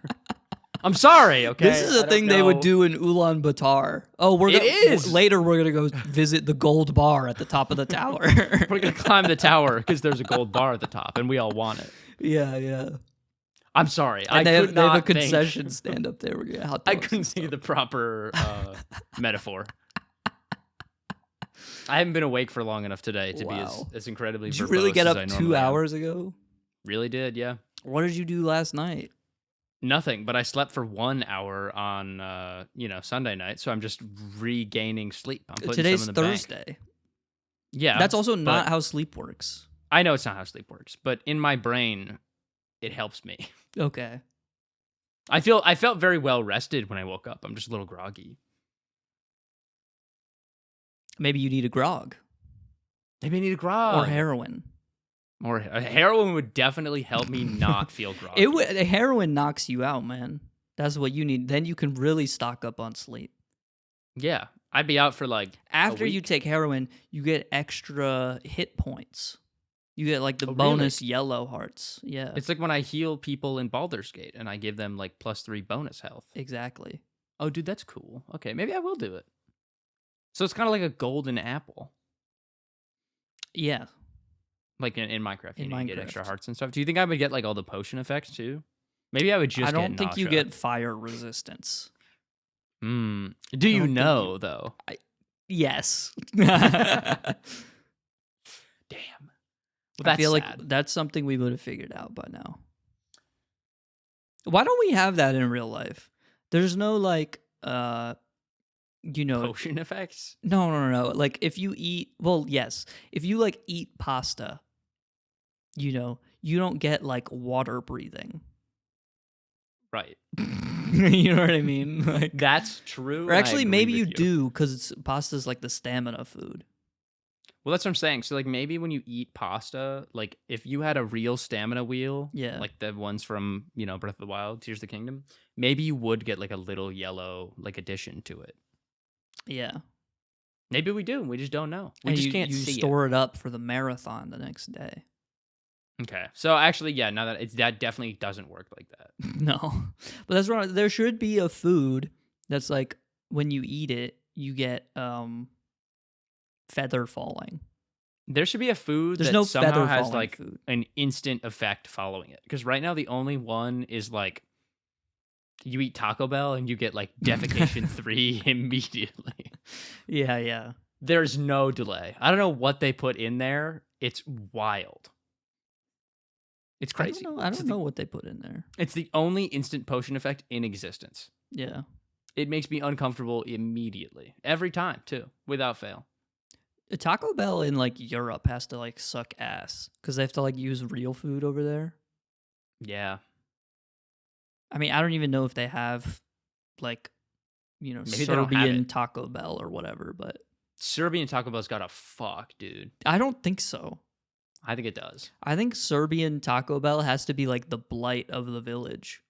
B: I'm sorry, okay?
A: This is a thing they would do in Ulaanbaatar. Oh, later we're gonna go visit the gold bar at the top of the tower.
B: We're gonna climb the tower because there's a gold bar at the top, and we all want it.
A: Yeah.
B: I'm sorry.
A: And they have a concession stand up there. We're gonna hot dogs
B: I couldn't see the proper metaphor. I haven't been awake for long enough today to be as incredibly.
A: Did you really get up 2 hours ago?
B: Really did, yeah.
A: What did you do last night?
B: Nothing, but I slept for 1 hour on Sunday night, so I'm just regaining sleep. I'm putting
A: Today's
B: some in the
A: Thursday.
B: bank. Yeah,
A: that's also not how sleep works.
B: I know it's not how sleep works, but in my brain, it helps me.
A: Okay.
B: I felt very well rested when I woke up. I'm just a little groggy.
A: Maybe you need a grog.
B: Maybe I need a grog
A: or heroin.
B: Or heroin would definitely help me not feel groggy.
A: Heroin knocks you out, man. That's what you need. Then you can really stock up on sleep.
B: Yeah, I'd be out for like
A: after you take heroin, you get extra hit points. You get like the bonus yellow hearts. Yeah,
B: it's like when I heal people in Baldur's Gate and I give them like +3 bonus health.
A: Exactly.
B: Oh, dude, that's cool. Okay, maybe I will do it. So it's kind of like a golden apple.
A: Yeah.
B: Like in Minecraft, you get extra hearts and stuff. Do you think I would get like all the potion effects too? Maybe I would just.
A: I don't think you get fire resistance.
B: Do you know though?
A: Yes.
B: Damn. Well,
A: I feel like that's something we would have figured out by now. Why don't we have that in real life? There's no like,
B: potion effects.
A: No. Like if you eat, if you like eat pasta, you you don't get like water breathing.
B: Right.
A: You know what I mean? Like,
B: That's true.
A: or
B: and I
A: actually,
B: agree
A: maybe
B: with
A: you do because pasta's like the stamina food.
B: Well, that's what I'm saying. So, like, maybe when you eat pasta, like, if you had a real stamina wheel,
A: Yeah.
B: like the ones from, Breath of the Wild, Tears of the Kingdom, maybe you would get, like, a little yellow, like, addition to it.
A: Yeah.
B: Maybe we do. We just don't know. We
A: And
B: just
A: you,
B: can't
A: you
B: see
A: store it up for the marathon the next day.
B: it. Okay. So, actually, yeah, now that definitely doesn't work like that.
A: No. But that's wrong. There should be a food that's like when you eat it, you get feather falling.
B: There should be a food
A: There's
B: that
A: no
B: somehow
A: feather
B: has,
A: falling
B: like,
A: food.
B: an instant effect following it. Because right now, the only one is, like, you eat Taco Bell and you get, like, defecation 3 immediately.
A: Yeah.
B: There's no delay. I don't know what they put in there. It's wild. It's crazy.
A: I don't know what they put in there.
B: It's the only instant potion effect in existence.
A: Yeah.
B: It makes me uncomfortable immediately. Every time, too, without fail.
A: Taco Bell in like Europe has to like suck ass because they have to like use real food over there.
B: Yeah.
A: I mean, I don't even know if they have like,
B: Maybe they don't have
A: Serbian
B: it.
A: Taco Bell or whatever, but
B: Serbian Taco Bell's got a fuck, dude.
A: I don't think so.
B: I think it does.
A: I think Serbian Taco Bell has to be like the blight of the village.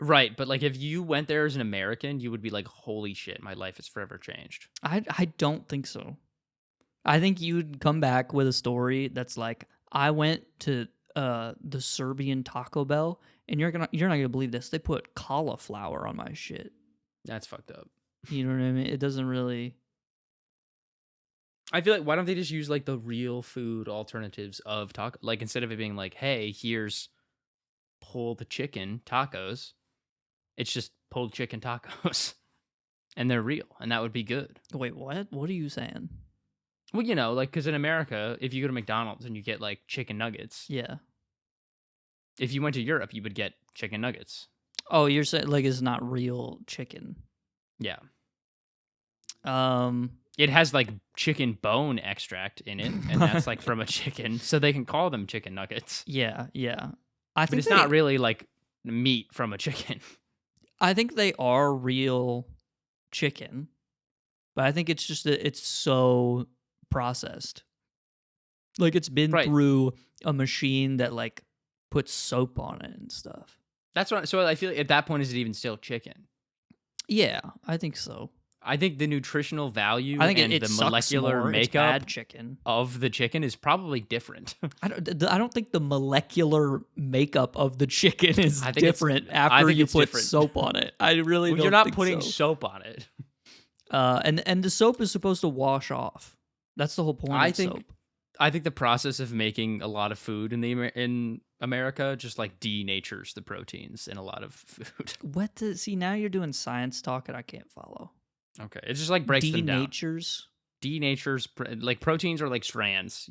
B: Right, but like if you went there as an American, you would be like, holy shit, my life is forever changed.
A: I don't think so. I think you'd come back with a story that's like, I went to the Serbian Taco Bell, and you're not gonna believe this. They put cauliflower on my shit.
B: That's fucked up.
A: You know what I mean? It doesn't really.
B: I feel like, why don't they just use like the real food alternatives of taco? Like instead of it being like, hey, here's pulled chicken tacos, it's just pulled chicken tacos. And they're real, and that would be good.
A: Wait, what? What are you saying?
B: Well, like, because in America, if you go to McDonald's and you get like chicken nuggets,
A: Yeah.
B: if you went to Europe, you would get chicken nuggets.
A: Oh, you're saying like it's not real chicken.
B: Yeah.
A: Um.
B: It has like chicken bone extract in it, and that's like from a chicken, so they can call them chicken nuggets.
A: Yeah.
B: But it's not really like meat from a chicken.
A: I think they are real chicken, but I think it's just that it's so processed. Like it's been
B: Right.
A: through a machine that like puts soap on it and stuff.
B: That's what. So I feel like at that point, is it even still chicken?
A: Yeah, I think so.
B: I think the nutritional value
A: I think
B: and
A: it
B: the
A: sucks
B: molecular
A: more. It's
B: makeup
A: bad chicken.
B: of the chicken is probably different.
A: I don't think the molecular makeup of the chicken is
B: I think
A: different
B: I
A: after
B: think
A: you
B: it's
A: put
B: different.
A: soap on it. I really
B: Well,
A: don't.
B: you're not
A: think
B: putting
A: so.
B: soap on it.
A: And the soap is supposed to wash off. That's the whole point of soap.
B: I think the process of making a lot of food in America just like denatures the proteins in a lot of food.
A: What does see now you're doing science talk and I can't follow.
B: Okay, it just like breaks them down.
A: Denatures?
B: Denatures like proteins are like strands,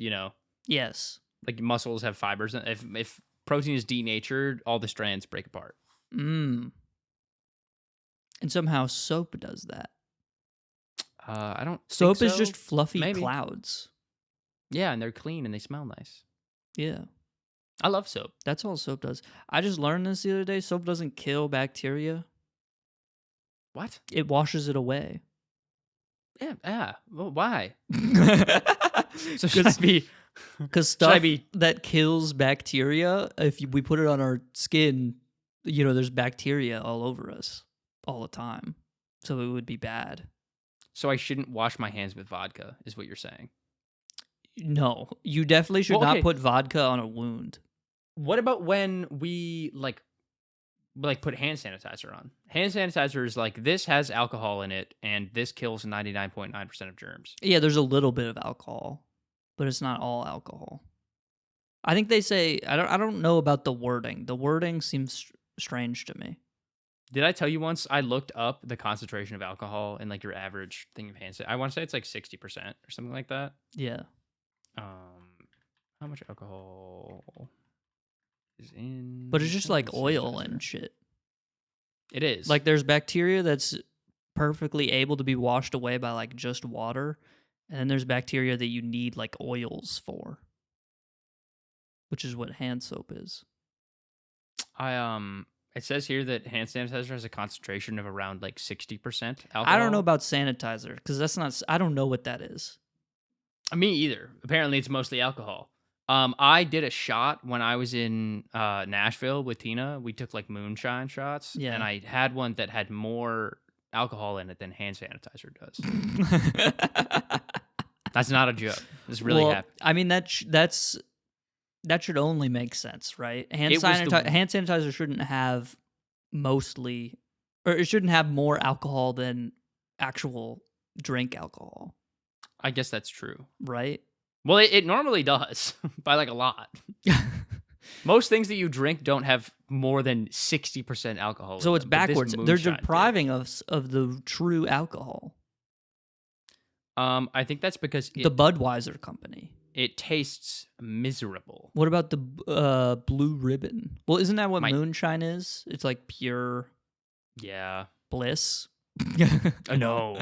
A: Yes.
B: like muscles have fibers. If protein is denatured, all the strands break apart.
A: And somehow soap does that.
B: I don't.
A: Soap
B: think
A: is
B: so.
A: just fluffy
B: Maybe.
A: clouds.
B: Yeah, and they're clean and they smell nice.
A: Yeah.
B: I love soap.
A: That's all soap does. I just learned this the other day. Soap doesn't kill bacteria.
B: What?
A: It washes it away.
B: Yeah. Well, why? So
A: should I
B: be?
A: Because stuff that kills bacteria, if we put it on our skin, there's bacteria all over us all the time. So it would be bad.
B: So I shouldn't wash my hands with vodka, is what you're saying.
A: No, you definitely should not put vodka on a wound.
B: What about when we like put hand sanitizer on? Hand sanitizer is like, this has alcohol in it, and this kills 99.9% of germs.
A: Yeah, there's a little bit of alcohol, but it's not all alcohol. I think they say I don't know about the wording. The wording seems strange to me.
B: Did I tell you once I looked up the concentration of alcohol in like your average thing of hand sanitizer? I want to say it's like 60% or something like that.
A: Yeah.
B: How much alcohol is in?
A: But it's just like oil and shit.
B: It is.
A: Like there's bacteria that's perfectly able to be washed away by like just water, and then there's bacteria that you need like oils for. which is what hand soap is.
B: It says here that hand sanitizer has a concentration of around like 60% alcohol.
A: I don't know about sanitizer because that's not. I don't know what that is.
B: Me either. Apparently, it's mostly alcohol. I did a shot when I was in Nashville with Tina. We took like moonshine shots,
A: Yeah.
B: and I had one that had more alcohol in it than hand sanitizer does. That's not a joke. This really happened.
A: I mean, that should only make sense, right? Hand sanitizer shouldn't have it shouldn't have more alcohol than actual drink alcohol.
B: I guess that's true.
A: Right?
B: Well, it normally does by like a lot. Most things that you drink don't have more than 60% alcohol.
A: So it's backwards. They're depriving us of the true alcohol.
B: I think that's because
A: the Budweiser company.
B: It tastes miserable.
A: What about the Blue Ribbon? Well, isn't that what moonshine is? It's like pure bliss.
B: No.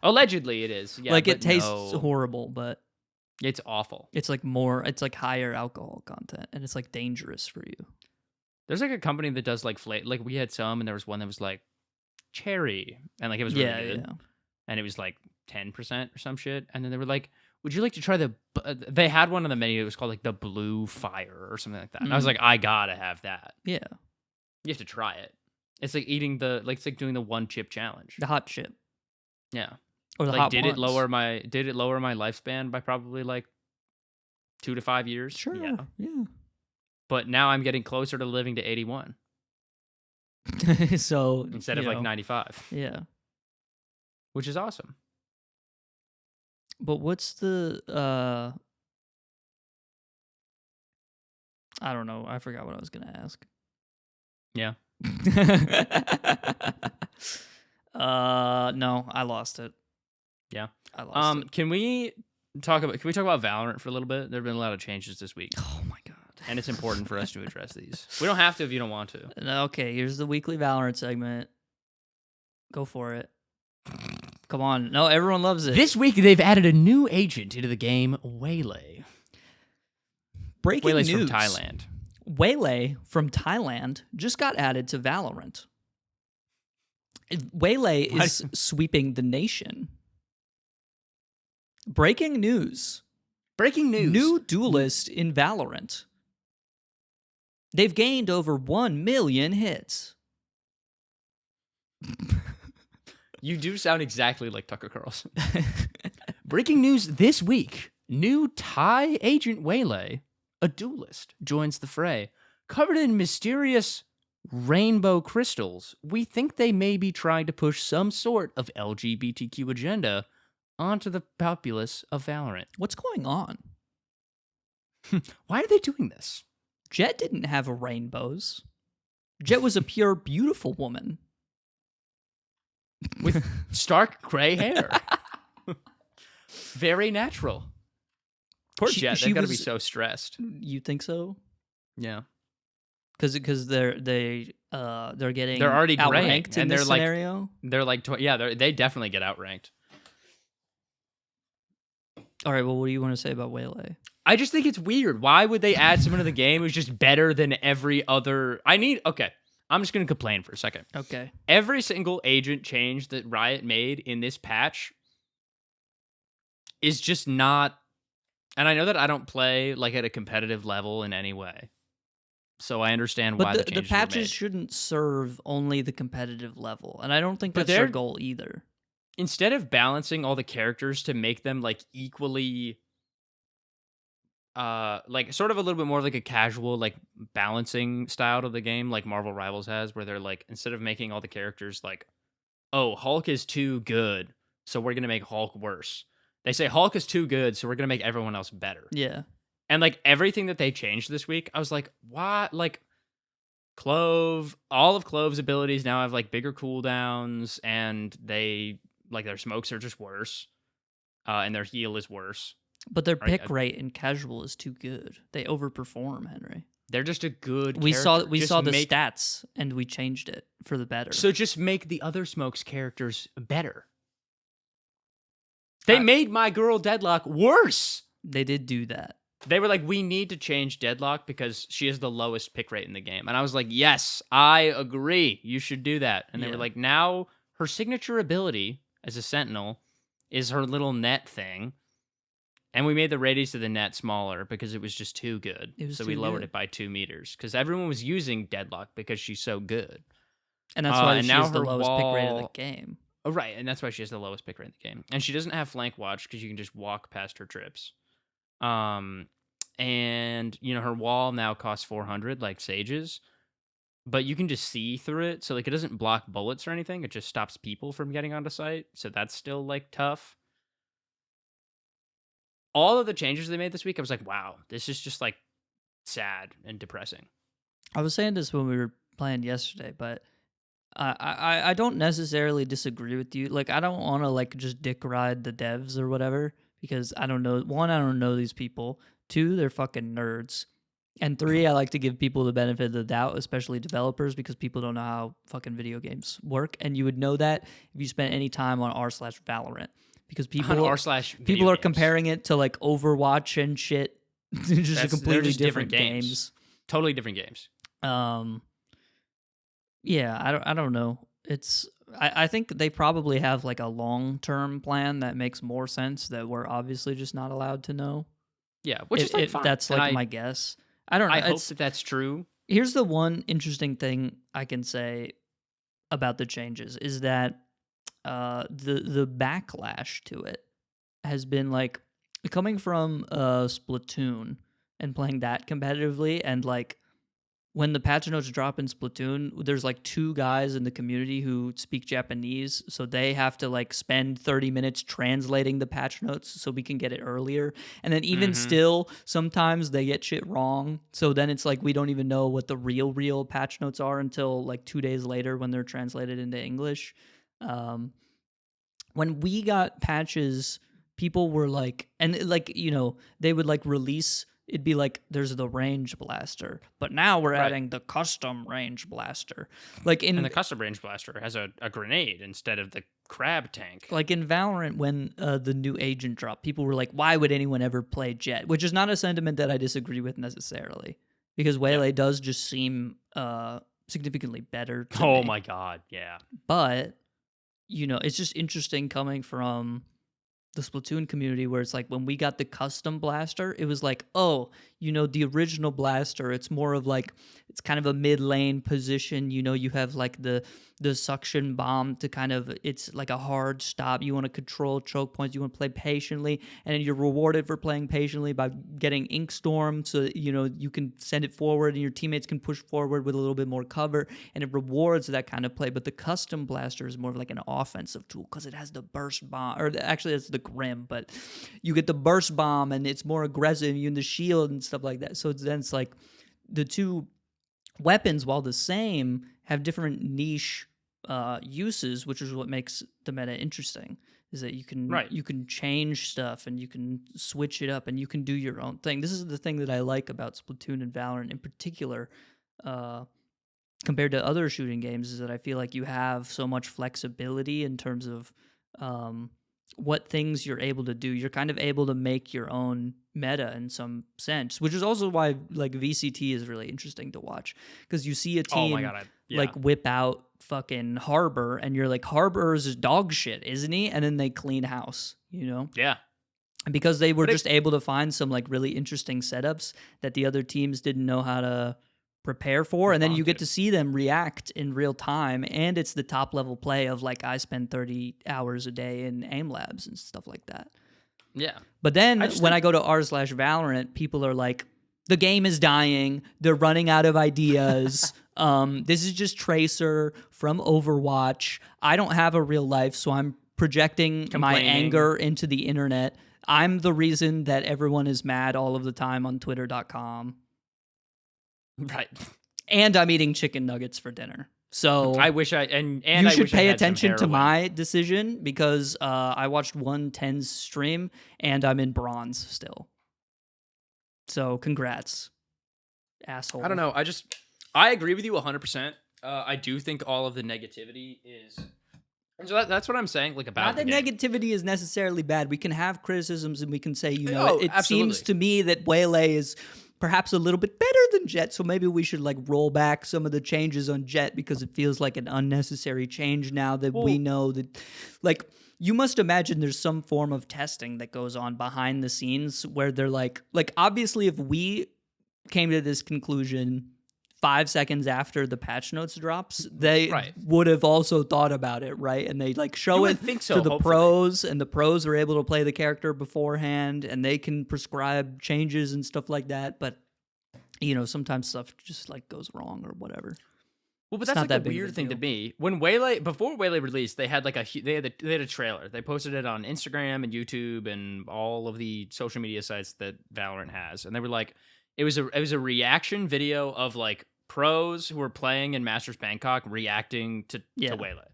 B: Allegedly it is. Yeah,
A: like it tastes horrible, but
B: it's awful.
A: It's like higher alcohol content, and it's like dangerous for you.
B: There's like a company that does like like we had some, and there was one that was like cherry, and like it was really good. Yeah. And it was like 10% or some shit. And then they were like, would you like to try they had one on the menu. It was called like the Blue Fire or something like that. And I was like, I gotta have that.
A: Yeah.
B: You have to try it. It's like eating it's like doing the one chip challenge.
A: The hot chip.
B: Yeah.
A: Or the
B: like,
A: hot
B: did it lower my lifespan by probably like 2 to 5 years?
A: Sure. Yeah.
B: But now I'm getting closer to living to 81.
A: So
B: instead of like 95.
A: Yeah.
B: Which is awesome.
A: But what's the I don't know. I forgot what I was going to ask.
B: Yeah.
A: No, I lost it.
B: Yeah.
A: I lost it.
B: Can we talk about Valorant for a little bit? There've been a lot of changes this week.
A: Oh my god.
B: And it's important for us to address these. We don't have to if you don't want to.
A: Okay, here's the weekly Valorant segment. Go for it. Come on. No, everyone loves it.
B: This week, they've added a new agent into the game, Waylay.
A: Waylay's
B: news. From Thailand.
A: Waylay from Thailand just got added to Valorant. Waylay is sweeping the nation. Breaking news. New duelist in Valorant. They've gained over 1 million hits.
B: You do sound exactly like Tucker Carlson. Breaking news this week. New Thai agent Waylay, a duelist, joins the fray. Covered in mysterious rainbow crystals, we think they may be trying to push some sort of LGBTQ agenda onto the populace of Valorant.
A: What's going on?
B: Why are they doing this?
A: Jett didn't have rainbows. Jett was a pure, beautiful woman.
B: With stark gray hair. Very natural. Poor Jett, they've got to be so stressed.
A: You think so?
B: Yeah.
A: Because they're getting
B: already
A: outranked in this scenario.
B: They definitely get outranked.
A: All right, well, what do you want to say about Waylay?
B: I just think it's weird. Why would they add someone to the game who's just better than every other? Okay, I'm just going to complain for a second.
A: Okay.
B: Every single agent change that Riot made in this patch is just not... And I know that I don't play like at a competitive level in any way. So I understand why the changes
A: the patches
B: were made.
A: Shouldn't serve only the competitive level. And I don't think that's their goal either.
B: Instead of balancing all the characters to make them like equally... like sort of a little bit more like a casual like balancing style to the game like Marvel Rivals has, where they're like, instead of making all the characters like, oh, Hulk is too good, so we're gonna make Hulk worse. They say Hulk is too good, so we're gonna make everyone else better.
A: Yeah.
B: And like everything that they changed this week, I was like, what? Like Clove, all of Clove's abilities now have like bigger cooldowns, and they like their smokes are just worse. And their heal is worse.
A: But their pick rate in casual is too good. They overperform, Henry.
B: They're just a good
A: We
B: character.
A: saw the stats, and we changed it for the better.
B: So just make the other smokes characters better. They made my girl Deadlock worse.
A: They did do that.
B: They were like, we need to change Deadlock because she has the lowest pick rate in the game. And I was like, yes, I agree. You should do that. And they were
A: Yeah.
B: like, now her signature ability as a sentinel is her little net thing. And we made the radius of the net smaller because it was just too good.
A: It was
B: So
A: too
B: we lowered
A: good.
B: it by 2 meters because everyone was using Deadlock because she's so good.
A: And that's why
B: And
A: she
B: now
A: has the
B: her
A: lowest pick rate of the
B: wall.
A: game.
B: Oh, right. And that's why she has the lowest pick rate in the game. And she doesn't have flank watch because you can just walk past her trips. And her wall now costs 400 like Sage's, but you can just see through it. So like it doesn't block bullets or anything. It just stops people from getting onto site. So that's still like tough. All of the changes they made this week, I was like, wow, this is just like sad and depressing.
A: I was saying this when we were playing yesterday, but I don't necessarily disagree with you. Like, I don't want to like just dick ride the devs or whatever because I don't know. One, I don't know these people. Two, they're fucking nerds. And three, I like to give people the benefit of the doubt, especially developers, because people don't know how fucking video games work. And you would know that if you spent any time on r/Valorant, because people
B: people
A: are comparing it to like Overwatch and shit. Just
B: they're
A: completely
B: just
A: different games.
B: Totally different games.
A: Yeah, I don't know. I think they probably have like a long-term plan that makes more sense that we're obviously just not allowed to know.
B: Yeah, which is like fine.
A: That's like my guess. I don't know.
B: I hope that that's true.
A: Here's the one interesting thing I can say about the changes is that the backlash to it has been like coming from Splatoon and playing that competitively, and like when the patch notes drop in Splatoon, there's like 2 guys in the community who speak Japanese, so they have to like spend 30 minutes translating the patch notes so we can get it earlier. And then even still, sometimes they get shit wrong. So then it's like we don't even know what the real patch notes are until like 2 days later when they're translated into English. When we got patches, people were like, and like, they would like release. It'd be like there's the range blaster, but now we're adding the custom range blaster.
B: And the custom range blaster has a grenade instead of the crab tank.
A: Like in Valorant, when the new agent dropped, people were like, "Why would anyone ever play Jett?" Which is not a sentiment that I disagree with necessarily, because waylay does just seem significantly better. To me.
B: My god, yeah.
A: But it's just interesting coming from the Splatoon community where it's like when we got the custom blaster, it was like, the original blaster, it's more of like, it's kind of a mid lane position. You have like the suction bomb to kind of, it's like a hard stop. You want to control choke points. You want to play patiently, and then you're rewarded for playing patiently by getting Ink Storm. So, you can send it forward and your teammates can push forward with a little bit more cover, and it rewards that kind of play. But the custom blaster is more of like an offensive tool because it has the burst bomb, or actually it's the Grim, but you get the burst bomb and it's more aggressive. You in the shield and stuff like that. So then it's like the two weapons, while the same, have different niche uses, which is what makes the meta interesting. Is that you can change stuff and you can switch it up and you can do your own thing. This is the thing that I like about Splatoon and Valorant in particular, compared to other shooting games, is that I feel like you have so much flexibility in terms of what things you're able to do. You're kind of able to make your own meta in some sense, which is also why like VCT is really interesting to watch, because you see a team like whip out fucking Harbor and you're like, Harbor's dog shit, isn't he? And then they clean house,
B: Yeah.
A: And because they were just able to find some like really interesting setups that the other teams didn't know how to prepare for, and then you get to see them react in real time, and it's the top level play of like, I spend 30 hours a day in aim labs and stuff like that.
B: Yeah.
A: But then I go to r/Valorant, people are like, the game is dying, they're running out of ideas. This is just Tracer from Overwatch. I don't have a real life, so I'm projecting my anger into the internet. I'm the reason that everyone is mad all of the time on twitter.com.
B: Right.
A: And I'm eating chicken nuggets for dinner. So
B: I wish I and
A: you
B: I
A: should
B: wish
A: pay
B: I had
A: attention
B: some
A: to my decision, because I watched 110's stream and I'm in bronze still. So congrats, asshole.
B: I don't know. I agree with you 100%. I do think all of the negativity is So that's what I'm saying, like, about
A: Not
B: the
A: that
B: game.
A: negativity is necessarily bad. We can have criticisms and we can say,
B: Oh,
A: it
B: absolutely.
A: seems to me that Waylay is perhaps a little bit better than Jett, so maybe we should like roll back some of the changes on Jett because it feels like an unnecessary change now that we
B: Well-
A: know that, like, you must imagine there's some form of testing that goes on behind the scenes where they're like obviously if we came to this conclusion 5 seconds after the patch notes drops, they
B: Right.
A: would have also thought about it, right? And they like show
B: You
A: it
B: would think so,
A: to the
B: hopefully.
A: pros, and the pros are able to play the character beforehand, and they can prescribe changes and stuff like that. But sometimes stuff just like goes wrong or whatever.
B: Well, but
A: It's
B: that's
A: not
B: like
A: that
B: the
A: big of a
B: weird thing to
A: deal.
B: me. When before Waylay released, they had like they had a trailer. They posted it on Instagram and YouTube and all of the social media sites that Valorant has, and they were like, it was a reaction video of like pros who were playing in Masters Bangkok reacting to Waylay,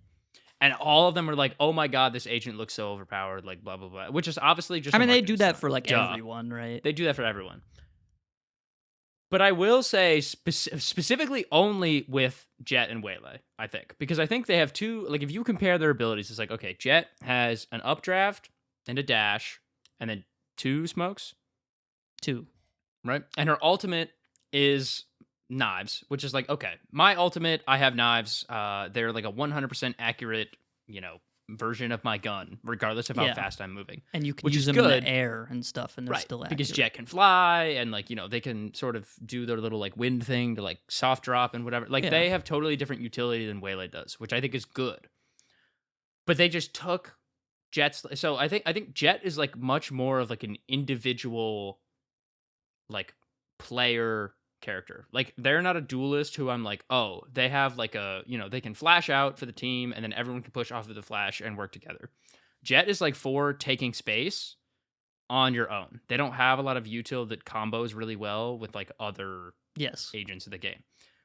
B: and all of them were like, "Oh my god, this agent looks so overpowered," like blah blah blah, which is obviously just.
A: I
B: a
A: mean, they
B: marketing
A: do that
B: stunt.
A: for like
B: Duh.
A: everyone, right?
B: They do that for everyone. But I will say specifically only with Jett and Waylay, I think. Because I think they have two, like if you compare their abilities, it's like, okay, Jett has an updraft and a dash and then 2 smokes,
A: 2.
B: right? And her ultimate is knives, which is like, okay, my ultimate, I have knives. They're like a 100% accurate, version of my gun, regardless of how
A: Yeah.
B: fast I'm moving.
A: And you can
B: Which
A: use
B: is
A: them in
B: good.
A: the air and stuff, and they're
B: Right,
A: still accurate.
B: because Jett can fly, and like they can sort of do their little like wind thing to like soft drop and whatever. Like
A: Yeah.
B: they have totally different utility than Waylay does, which I think is good. But they just took Jett's. So I think Jett is like much more of like an individual, like player character. Like they're not a duelist who I'm like, oh, they have like a they can flash out for the team, and then everyone can push off of the flash and work together. Jett is like for taking space on your own. They don't have a lot of util that combos really well with like other
A: Yes.
B: agents of the game.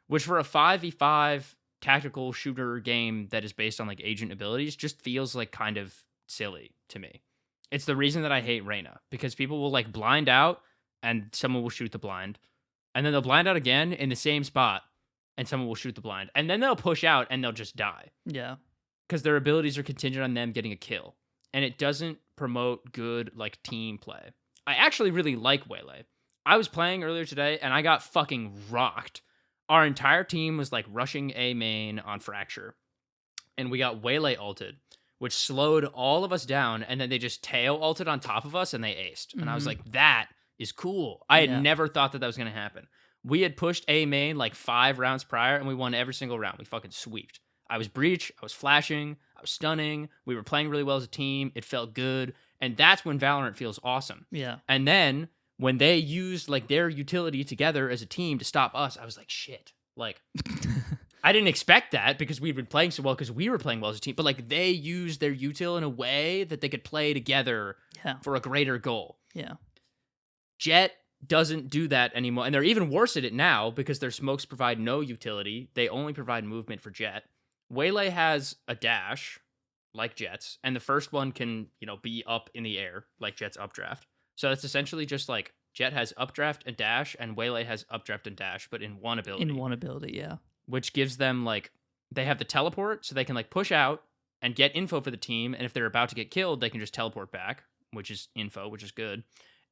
B: Which for a 5v5 tactical shooter game that is based on like agent abilities just feels like kind of silly to me. It's the reason that I hate Reyna, because people will like blind out and someone will shoot the blind. And then they'll blind out again in the same spot and someone will shoot the blind. And then they'll push out and they'll just die.
A: Yeah.
B: Because their abilities are contingent on them getting a kill. And it doesn't promote good like team play. I actually really like Waylay. I was playing earlier today and I got fucking rocked. Our entire team was like rushing A main on Fracture. And we got Waylay ulted, which slowed all of us down, and then they just tail ulted on top of us and they aced. And I was
A: Mhm.
B: like, that is cool. I had
A: Yeah.
B: never thought that was going to happen. We had pushed A main like 5 rounds prior and we won every single round. We fucking sweeped. I was breach, I was flashing, I was stunning. We were playing really well as a team. It felt good. And that's when Valorant feels awesome.
A: Yeah.
B: And then when they used like their utility together as a team to stop us, I was like, shit. Like, I didn't expect that because we'd been playing so well because we were playing well as a team. But like they used their util in a way that they could play together
A: Yeah.
B: for a greater goal.
A: Yeah.
B: Jett doesn't do that anymore. And they're even worse at it now because their smokes provide no utility. They only provide movement for Jett. Waylay has a dash, like Jett's, and the first one can, be up in the air, like Jett's updraft. So it's essentially just like Jett has updraft and dash, and Waylay has updraft and dash, but in one ability.
A: In one ability, yeah.
B: Which gives them, like, they have the teleport, so they can, like, push out and get info for the team, and if they're about to get killed, they can just teleport back, which is info, which is good.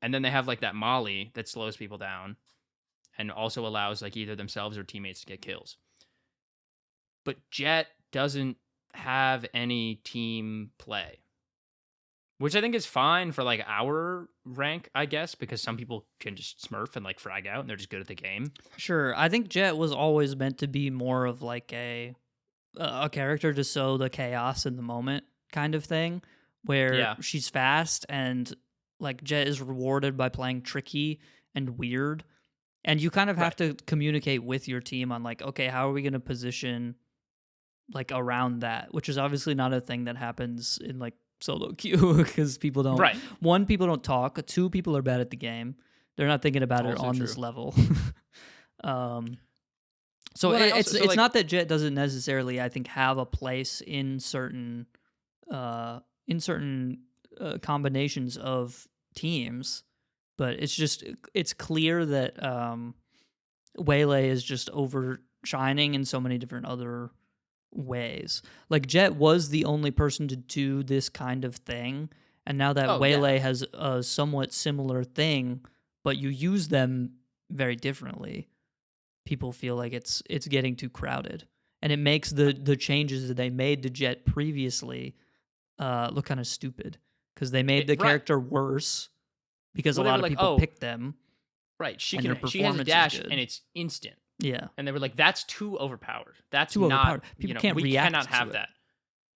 B: And then they have, like, that molly that slows people down and also allows, like, either themselves or teammates to get kills. But Jett doesn't have any team play, which I think is fine for like our rank, I guess, because some people can just smurf and like frag out and they're just good at the game.
A: Sure. I think Jett was always meant to be more of like a character to sow the chaos in the moment kind of thing, where she's fast and like Jett is rewarded by playing tricky and weird. And you kind of have to communicate with your team on like, okay, how are we going to position like around that, which is obviously not a thing that happens in like solo queue because people don't.
B: Right.
A: One, people don't talk. 2, people are bad at the game. They're not thinking about it on this level. So it's not that Jett doesn't necessarily, I think, have a place in certain combinations of teams, but it's clear that Waylay is just overshining in so many different other ways. Like Jett was the only person to do this kind of thing, and now that
B: Oh, yeah.
A: Waylay has a somewhat similar thing, but you use them very differently, people feel like it's getting too crowded, and it makes the changes that they made to Jett previously look kind of stupid because they made the
B: Right.
A: character worse because
B: Well,
A: a
B: they
A: lot
B: were
A: of
B: like,
A: people
B: "Oh,
A: picked them.
B: right, she
A: And their
B: can. She has a
A: performance is
B: dash,
A: good.
B: and it's instant."
A: Yeah,
B: And they were like, "That's too overpowered. That's
A: too
B: not.
A: overpowered. People
B: You know,
A: can't
B: we
A: react
B: cannot
A: to
B: have
A: it.
B: that."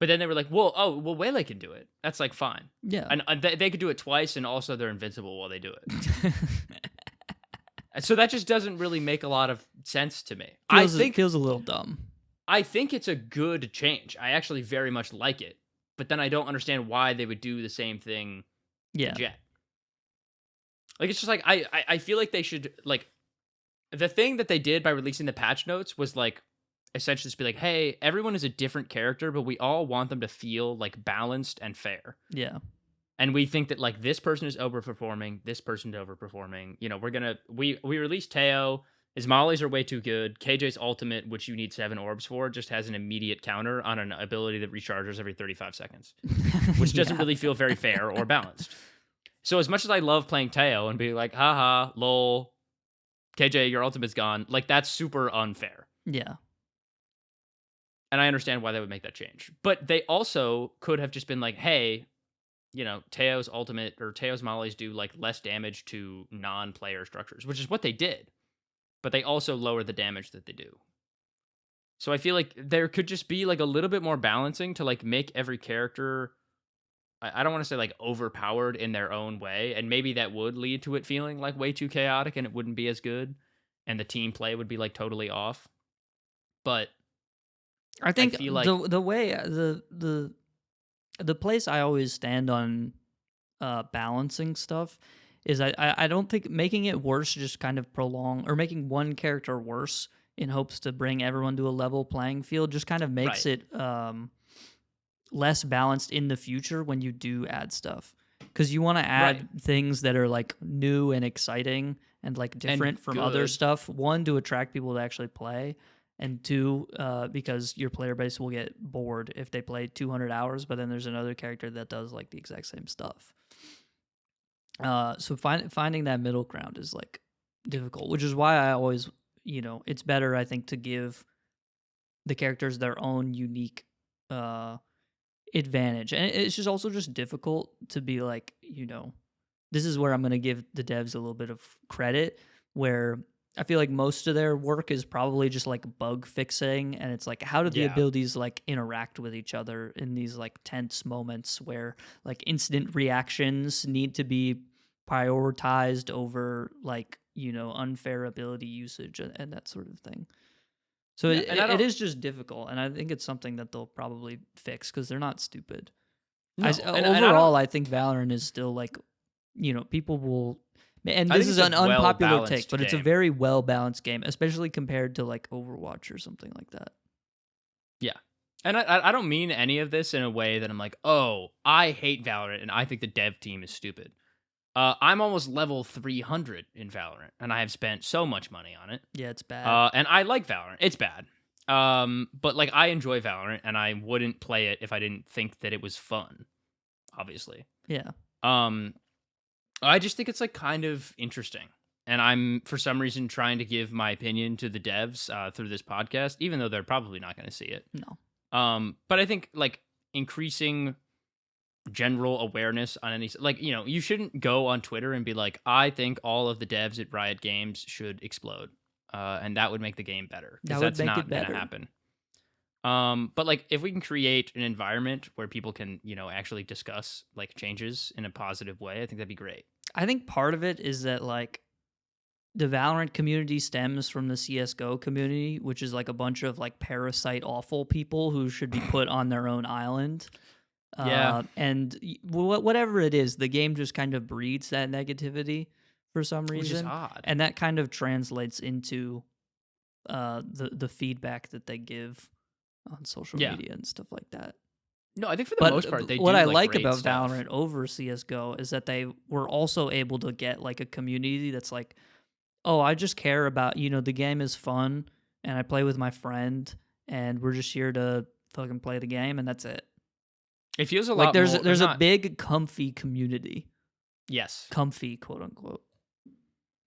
B: But then they were like, "Well, Waylay can do it. That's like fine."
A: Yeah.
B: And they could do it twice, and also they're invincible while they do it. And so that just doesn't really make a lot of sense to me.
A: feels a little dumb.
B: I think it's a good change. I actually very much like it. But then I don't understand why they would do the same thing to
A: Yeah.
B: Jett. Like, it's just like I feel like they should, like, the thing that they did by releasing the patch notes was like essentially just be like, hey, everyone is a different character, but we all want them to feel like balanced and fair.
A: Yeah.
B: And we think that like this person is overperforming, this person's overperforming. You know, we released Teo. His mollies are way too good. KJ's ultimate, which you need 7 orbs for, just has an immediate counter on an ability that recharges every 35 seconds, which doesn't really feel very fair or balanced. So as much as I love playing Teo and being like, haha, lol, KJ, your ultimate's gone, like that's super unfair.
A: Yeah.
B: And I understand why they would make that change. But they also could have just been like, hey, you know, Teo's ultimate or Teo's mollies do like less damage to non-player structures, which is what they did. But they also lower the damage that they do. So I feel like there could just be like a little bit more balancing to like make every character, I don't want to say like overpowered in their own way. And maybe that would lead to it feeling like way too chaotic and it wouldn't be as good. And the team play would be like totally off. But
A: I think
B: feel like
A: the way the place I always stand on balancing stuff is I don't think making it worse just kind of prolong, or making one character worse in hopes to bring everyone to a level playing field just kind of makes
B: Right.
A: it less balanced in the future when you do add stuff, because you want to add
B: Right.
A: things that are like new and exciting and like different from other
B: good.
A: stuff. One, to attract people to actually play, and two, because your player base will get bored if they play 200 hours, but then there's another character that does like the exact same stuff. So finding that middle ground is like difficult, which is why I always, it's better, I think, to give the characters their own unique advantage. And it's just also just difficult to be like, this is where I'm going to give the devs a little bit of credit, where I feel like most of their work is probably just like bug fixing, and it's like, how do the abilities like interact with each other in these like tense moments where like instant reactions need to be prioritized over like, unfair ability usage and that sort of thing. So it is just difficult, and I think it's something that they'll probably fix because they're not stupid.
B: No.
A: Overall, I think Valorant is still like, people will. And this is an unpopular take, but it's a very well-balanced game, especially compared to like Overwatch or something like that.
B: Yeah. And I don't mean any of this in a way that I'm like, oh, I hate Valorant and I think the dev team is stupid. I'm almost level 300 in Valorant, and I have spent so much money on it.
A: Yeah, it's bad.
B: And I like Valorant. It's bad. But like I enjoy Valorant, and I wouldn't play it if I didn't think that it was fun. Obviously.
A: Yeah.
B: I just think it's like kind of interesting. And I'm, for some reason, trying to give my opinion to the devs through this podcast, even though they're probably not going to see it.
A: No.
B: But I think like increasing general awareness on any, like, you shouldn't go on Twitter and be like, I think all of the devs at Riot Games should explode. And that would make the game better. Because that's not going to happen. But like if we can create an environment where people can, actually discuss like changes in a positive way, I think that'd be great.
A: I think part of it is that like the Valorant community stems from the CSGO community, which is like a bunch of like parasite awful people who should be put on their own island.
B: Yeah.
A: And whatever it is, the game just kind of breeds that negativity for some reason.
B: Which is odd.
A: And that kind of translates into the feedback that they give on social media and stuff like that.
B: No, I think for the most part, they do
A: what I
B: like
A: like about
B: stuff.
A: Valorant over CSGO is that they were also able to get like a community that's like, oh, I just care about, the game is fun and I play with my friend and we're just here to fucking play the game, and that's it.
B: It feels a
A: Like
B: lot
A: there's
B: more.
A: there's a big comfy community,
B: Yes.
A: comfy quote unquote,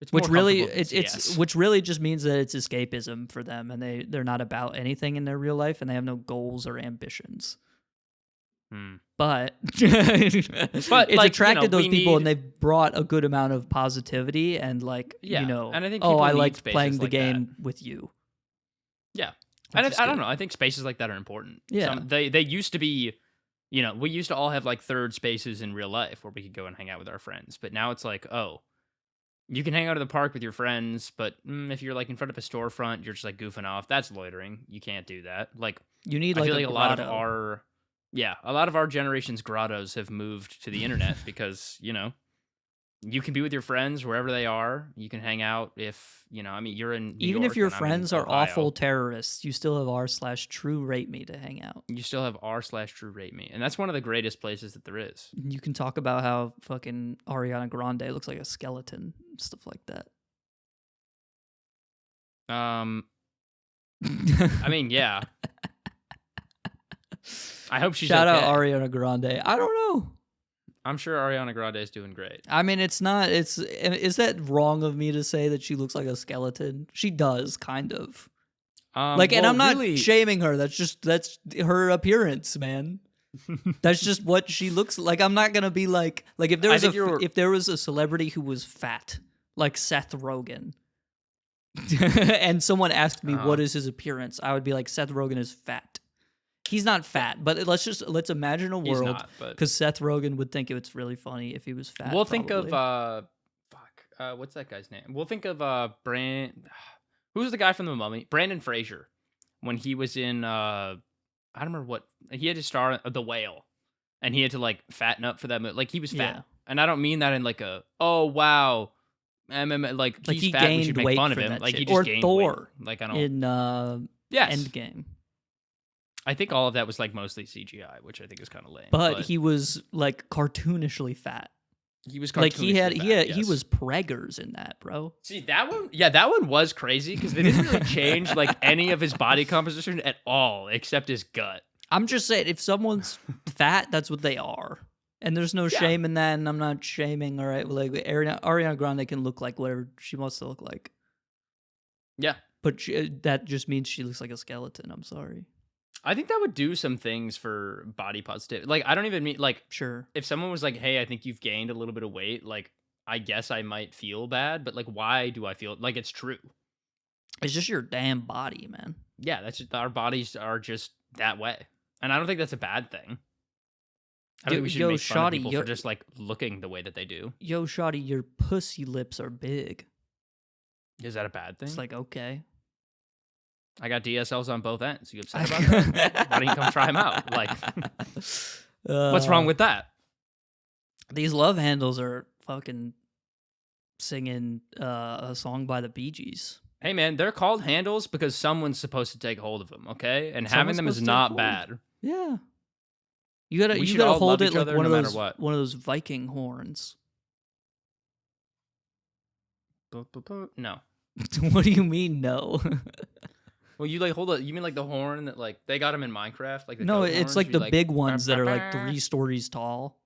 B: It's
A: which
B: more
A: really
B: comfortable than CS.
A: which really just means that it's escapism for them, and they're not about anything in their real life, and they have no goals or ambitions. But it's
B: like,
A: attracted those
B: we
A: people,
B: need-
A: and they've brought a good amount of positivity and like
B: Yeah, and I think
A: oh,
B: people
A: I
B: need
A: like
B: spaces
A: playing the
B: like that.
A: game with you.
B: Yeah.
A: Which
B: And
A: is
B: I don't
A: good.
B: know. I think spaces like that are important.
A: Yeah.
B: They used to be, we used to all have like third spaces in real life where we could go and hang out with our friends. But now it's like, oh, you can hang out at the park with your friends, but if you're like in front of a storefront, you're just like goofing off. That's loitering. You can't do that. Like,
A: You need
B: I
A: like
B: feel like
A: a
B: a lot of
A: grotto.
B: a lot of our generation's grottos have moved to the internet because, you can be with your friends wherever they are. You can hang out if, you're in New
A: Even
B: York
A: if your
B: and I'm in
A: friends are
B: Ohio.
A: awful terrorists, you still have r/truerateme to hang out.
B: You still have r/truerateme. And that's one of the greatest places that there is.
A: You can talk about how fucking Ariana Grande looks like a skeleton, stuff like that.
B: I mean, yeah. I hope she's
A: Shout
B: okay.
A: out Ariana Grande. I don't know.
B: I'm sure Ariana Grande is doing great.
A: I mean, is that wrong of me to say that she looks like a skeleton? She does, kind of. And I'm not shaming her. That's her appearance, man. That's just what she looks like. I'm not gonna be like if there was a celebrity who was fat, like Seth Rogen, and someone asked me what is his appearance, I would be like, Seth Rogen is fat. He's not fat, but let's imagine a world because Seth Rogen would think it's really funny if he was fat.
B: We'll think of
A: probably.
B: what's that guy's name? We'll think of who's the guy from The Mummy? Brandon Fraser, when he was in I don't remember what he had to star The Whale, and he had to like fatten up for that movie. Like he was fat, and I don't mean that in like a oh wow, like he's
A: he
B: fat.
A: gained
B: We should make
A: weight
B: fun of
A: for
B: him.
A: that
B: Like
A: shit.
B: he just
A: Or
B: gained
A: Thor
B: weight. Like I don't.
A: In
B: Yes.
A: Endgame.
B: I think all of that was like mostly CGI, which I think is kind of lame.
A: But he was like cartoonishly fat.
B: He was
A: Like
B: he
A: was preggers in that, bro.
B: See that one? Yeah, that one was crazy because they didn't really change like any of his body composition at all, except his gut.
A: I'm just saying, if someone's fat, that's what they are, and there's no shame in that. And I'm not shaming. All right, like Ariana Grande can look like whatever she wants to look like.
B: Yeah,
A: but that just means she looks like a skeleton. I'm sorry.
B: I think that would do some things for body positivity. Like, I don't even mean like
A: sure.
B: If someone was like, "Hey, I think you've gained a little bit of weight," like I guess I might feel bad, but like, why do I feel like it's true?
A: It's just your damn body, man.
B: Yeah, that's just, our bodies are just that way, and I don't think that's a bad thing. I think we should make fun of people for just like looking the way that they do.
A: Yo, Shawty, your pussy lips are big.
B: Is that a bad thing?
A: It's like, okay.
B: I got DSLs on both ends. You upset about that? Why don't you come try them out? Like, what's wrong with that?
A: These love handles are fucking singing a song by the Bee Gees.
B: Hey, man, they're called handles because someone's supposed to take hold of them, okay? And having them is not bad.
A: Yeah. You gotta hold it like one of those Viking horns.
B: No.
A: What do you mean, no?
B: Well, you like hold it. You mean like the horn that like they got them in Minecraft? Like
A: no, it's like the big ones that are like 3 stories tall.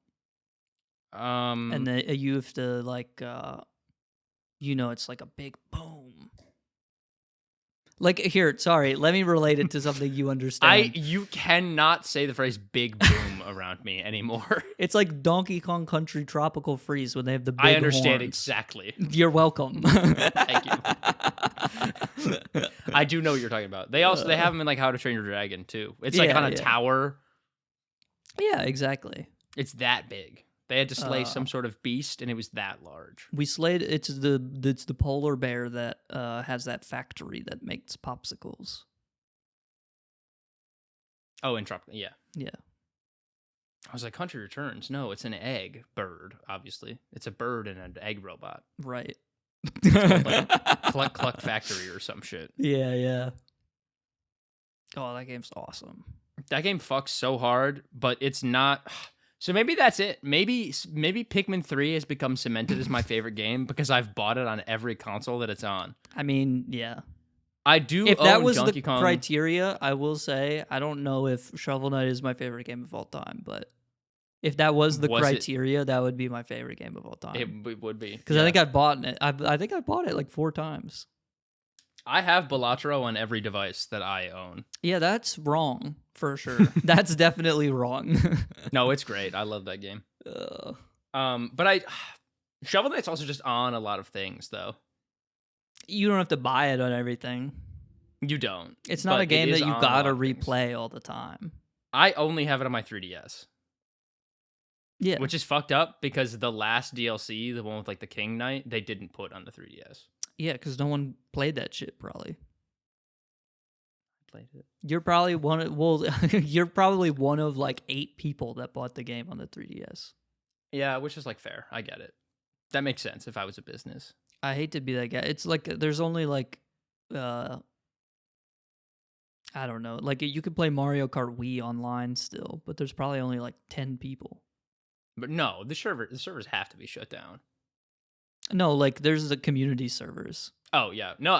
A: And you have to like, it's like a big boom. Like here, sorry, let me relate it to something you understand.
B: You cannot say the phrase "big boom" around me anymore.
A: It's like Donkey Kong Country Tropical Freeze when they have the big
B: I understand
A: horns.
B: exactly.
A: You're welcome.
B: Thank you. I do know what you're talking about. They have them in like How to Train Your Dragon too. It's like on a tower.
A: Yeah, exactly.
B: It's that big. They had to slay some sort of beast, and it was that large.
A: We slayed. It's the polar bear that has that factory that makes popsicles.
B: Oh, in Tropical, yeah.
A: I
B: was like, Country Returns. No, it's an egg bird. Obviously, it's a bird and an egg robot.
A: Right.
B: It's called like Cluck Cluck Factory or some shit.
A: Yeah. Oh, that game's awesome.
B: That game fucks so hard, but it's not. So maybe that's it. Maybe Pikmin 3 has become cemented as my favorite game because I've bought it on every console that it's on.
A: I mean, yeah.
B: I do
A: If that
B: own
A: was
B: Donkey
A: the
B: Kong.
A: criteria, I will say I don't know if Shovel Knight is my favorite game of all time, but if that was the
B: Was it-
A: criteria, that would be my favorite game of all
B: It
A: time.
B: would be.
A: Because I think I bought it. I think I bought it like 4 times.
B: I have Balatro on every device that I own.
A: Yeah, that's wrong for sure. That's definitely wrong.
B: No, it's great. I love that game.
A: Ugh.
B: But Shovel Knight's also just on a lot of things, though.
A: You don't have to buy it on everything.
B: You don't.
A: It's not
B: but
A: a game
B: it
A: that
B: is
A: you
B: on a
A: gotta
B: lot of things.
A: replay all the time.
B: I only have it on my 3DS.
A: Yeah.
B: Which is fucked up because the last DLC, the one with like the King Knight, they didn't put on the 3DS.
A: Yeah, because no one played that shit, probably.
B: I played it.
A: You're probably you're probably one of like 8 people that bought the game on the 3DS.
B: Yeah, which is like fair. I get it. That makes sense if I was a business.
A: I hate to be that guy. It's like there's only like I don't know. Like you could play Mario Kart Wii online still, but there's probably only like 10 people.
B: But no, the servers have to be shut down.
A: No, like there's the community servers
B: Oh yeah, no,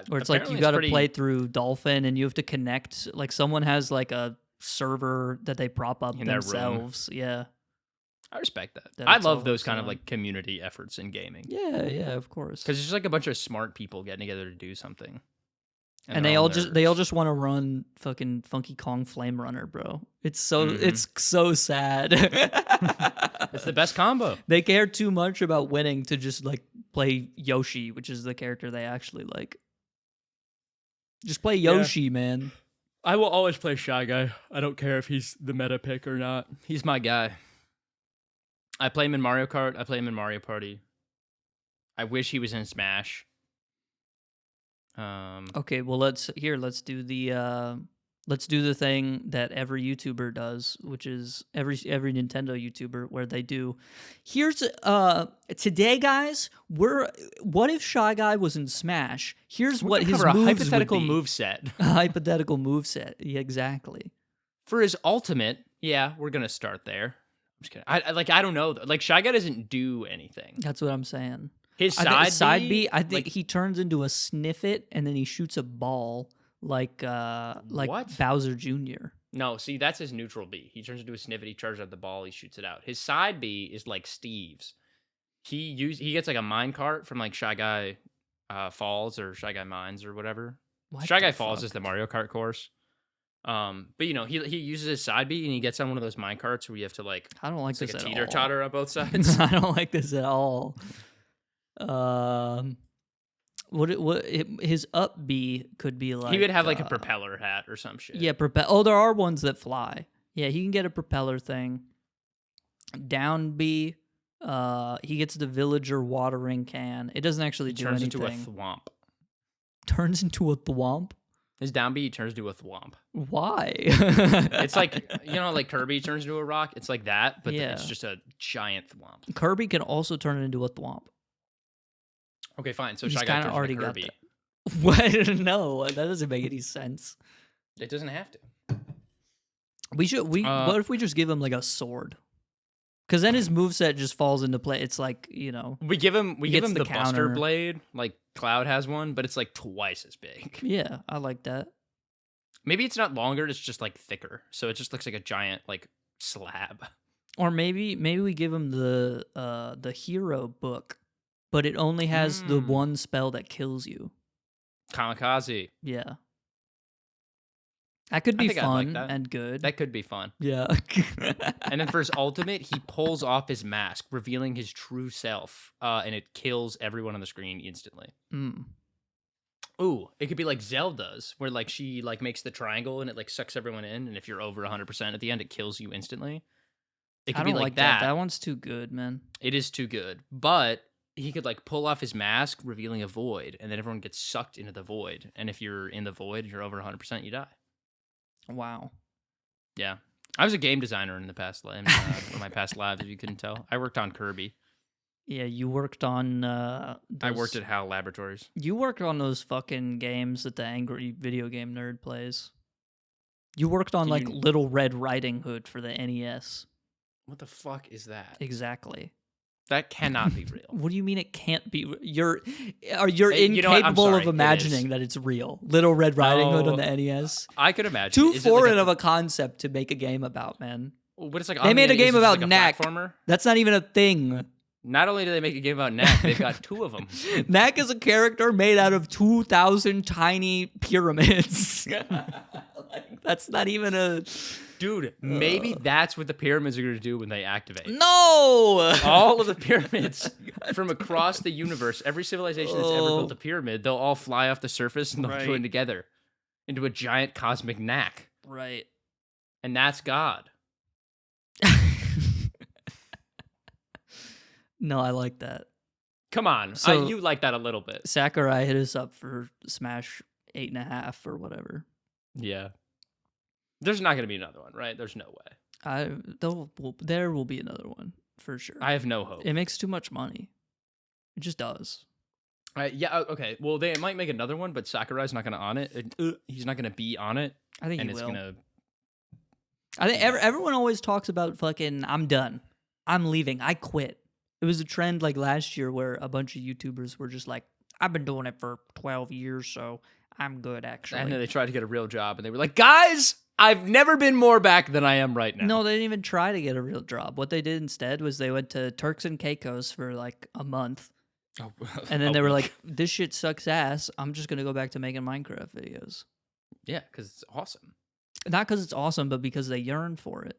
A: where it's like
B: apparently
A: you
B: it's
A: got to
B: pretty-
A: play through Dolphin and you have to connect. Like someone has like a server that they prop up
B: In their room.
A: themselves. Yeah.
B: I respect that.
A: That
B: I
A: it's all
B: love those kind of
A: hosted on.
B: like community efforts in gaming
A: Yeah, yeah, of course.
B: because it's just like a bunch of smart people getting together to do something.
A: And
B: they're
A: they all
B: nerds.
A: just want to run fucking Funky Kong Flame Runner, bro. It's so
B: Mhm.
A: it's so sad.
B: It's the best combo.
A: They care too much about winning to just like play Yoshi, which is the character they actually like. Just play Yoshi, man.
B: I will always play Shy Guy. I don't care if he's the meta pick or not. He's my guy. I play him in Mario Kart. I play him in Mario Party. I wish he was in Smash.
A: Okay, well let's do the thing that every YouTuber does, which is every Nintendo YouTuber where they do. Here's today, guys. What if Shy Guy was in Smash? Here's what his
B: cover a
A: moves
B: hypothetical
A: would be.
B: move set
A: A hypothetical moveset. Yeah, exactly.
B: for his ultimate. Yeah, we're gonna start there. I'm just kidding. I don't know. Like Shy Guy doesn't do anything.
A: That's what I'm saying.
B: His
A: I think
B: side B.
A: I think
B: like,
A: he turns into a Sniffit and then he shoots a ball like
B: What?
A: Bowser Jr.
B: No, see, that's his neutral B. He turns into a sniffet, he charges at the ball, he shoots it out. His side B is like Steve's. He gets like a mine cart from like Shy Guy Falls or Shy Guy Mines or whatever.
A: What
B: Shy
A: the
B: Guy Falls
A: fuck?
B: is the Mario Kart course. But you know, he uses his side B and he gets on one of those mine carts where you have to like
A: I don't like
B: it's like
A: this
B: a
A: at
B: teeter
A: all.
B: totter on both sides.
A: I don't like this at all. His up B could be like
B: he would have like a propeller hat or some shit.
A: Yeah, oh, there are ones that fly. Yeah, he can get a propeller thing. Down B, he gets the villager watering can. It doesn't actually
B: He
A: do
B: turns
A: anything.
B: into a thwomp.
A: Turns into a thwomp.
B: His down B turns into a thwomp.
A: Why?
B: It's like, you know, like Kirby turns into a rock. It's like that, but
A: Yeah.
B: it's just a giant thwomp.
A: Kirby can also turn into a thwomp.
B: Okay, fine. So
A: He's
B: Shy Guy
A: kind
B: turns
A: of already
B: into
A: got
B: Kirby.
A: that. What? No, that doesn't make any sense.
B: It doesn't have to.
A: What if we just give him like a sword? Because then his moveset just falls into play. It's like, you know.
B: We give him
A: He gets
B: the
A: the
B: Buster
A: counter.
B: Blade, like Cloud has one, but it's like twice as big.
A: Yeah, I like that.
B: Maybe it's not longer, it's just like thicker. So it just looks like a giant like slab.
A: Or maybe we give him the hero book, but it only has the one spell that kills you.
B: Kamikaze.
A: Yeah. That could
B: I
A: be
B: think I'd like
A: fun
B: that.
A: and good.
B: That could be fun.
A: Yeah.
B: And then for his ultimate, he pulls off his mask, revealing his true self, and it kills everyone on the screen instantly.
A: Mm.
B: Ooh, it could be like Zelda's, where like she like makes the triangle and it like sucks everyone in, and if you're over 100% at the end, it kills you instantly. It could
A: I don't
B: be
A: like that. That one's too good, man.
B: It is too good, but he could like pull off his mask, revealing a void, and then everyone gets sucked into the void. And if you're in the void and you're over 100%, you die.
A: Wow.
B: Yeah, I was a game designer in the past, one of my past lives. If you couldn't tell, I worked on Kirby.
A: Yeah, you worked on.
B: I worked at HAL Laboratories.
A: You worked on those fucking games that the angry video game nerd plays. You worked on like Little Red Riding Hood for the NES.
B: What the fuck is that?
A: Exactly.
B: That cannot be real.
A: What do you mean it can't be? You're
B: You know what? I'm
A: incapable
B: sorry,
A: of
B: it
A: imagining
B: is.
A: that it's real. Little Red Riding Hood on
B: No,
A: the NES.
B: I could imagine.
A: Too
B: Is it like
A: foreign of a concept to make a game about, man.
B: What it's like?
A: They
B: On
A: made
B: the
A: a game
B: NES, is it
A: about
B: like a
A: Knack.
B: platformer.
A: That's not even a thing.
B: Not only do they make a game about Knack, they've got 2 of them.
A: Knack is a character made out of 2,000 tiny pyramids. Like, that's not even a...
B: Dude, maybe that's what the pyramids are going to do when they activate.
A: No!
B: All of the pyramids from across the universe, every civilization that's ever built a pyramid, they'll all fly off the surface and they'll join together into a giant cosmic Knack.
A: Right.
B: And that's God.
A: No, I like that.
B: Come on.
A: So-
B: you like that a little bit.
A: Sakurai hit us up for Smash 8.5 or whatever.
B: Yeah. There's not going to be another one, right? There's no way.
A: There will be another one for sure.
B: I have no hope.
A: It makes too much money. It just does.
B: Yeah, okay. Well, they might make another one, but Sakurai's not going to on it. He's not going to be on it.
A: I think
B: And
A: he
B: it's
A: will.
B: going to...
A: I think everyone always talks about fucking, I'm done. I'm leaving. I quit. It was a trend like last year where a bunch of YouTubers were just like, I've been doing it for 12 years, so I'm good, actually.
B: And then they tried to get a real job, and they were like, guys, I've never been more back than I am right now.
A: No, they didn't even try to get a real job. What they did instead was they went to Turks and Caicos for like a month.
B: Oh,
A: And then they were like, this shit sucks ass. I'm just going to go back to making Minecraft videos.
B: Yeah, because it's awesome.
A: Not because it's awesome, but because they yearn for it.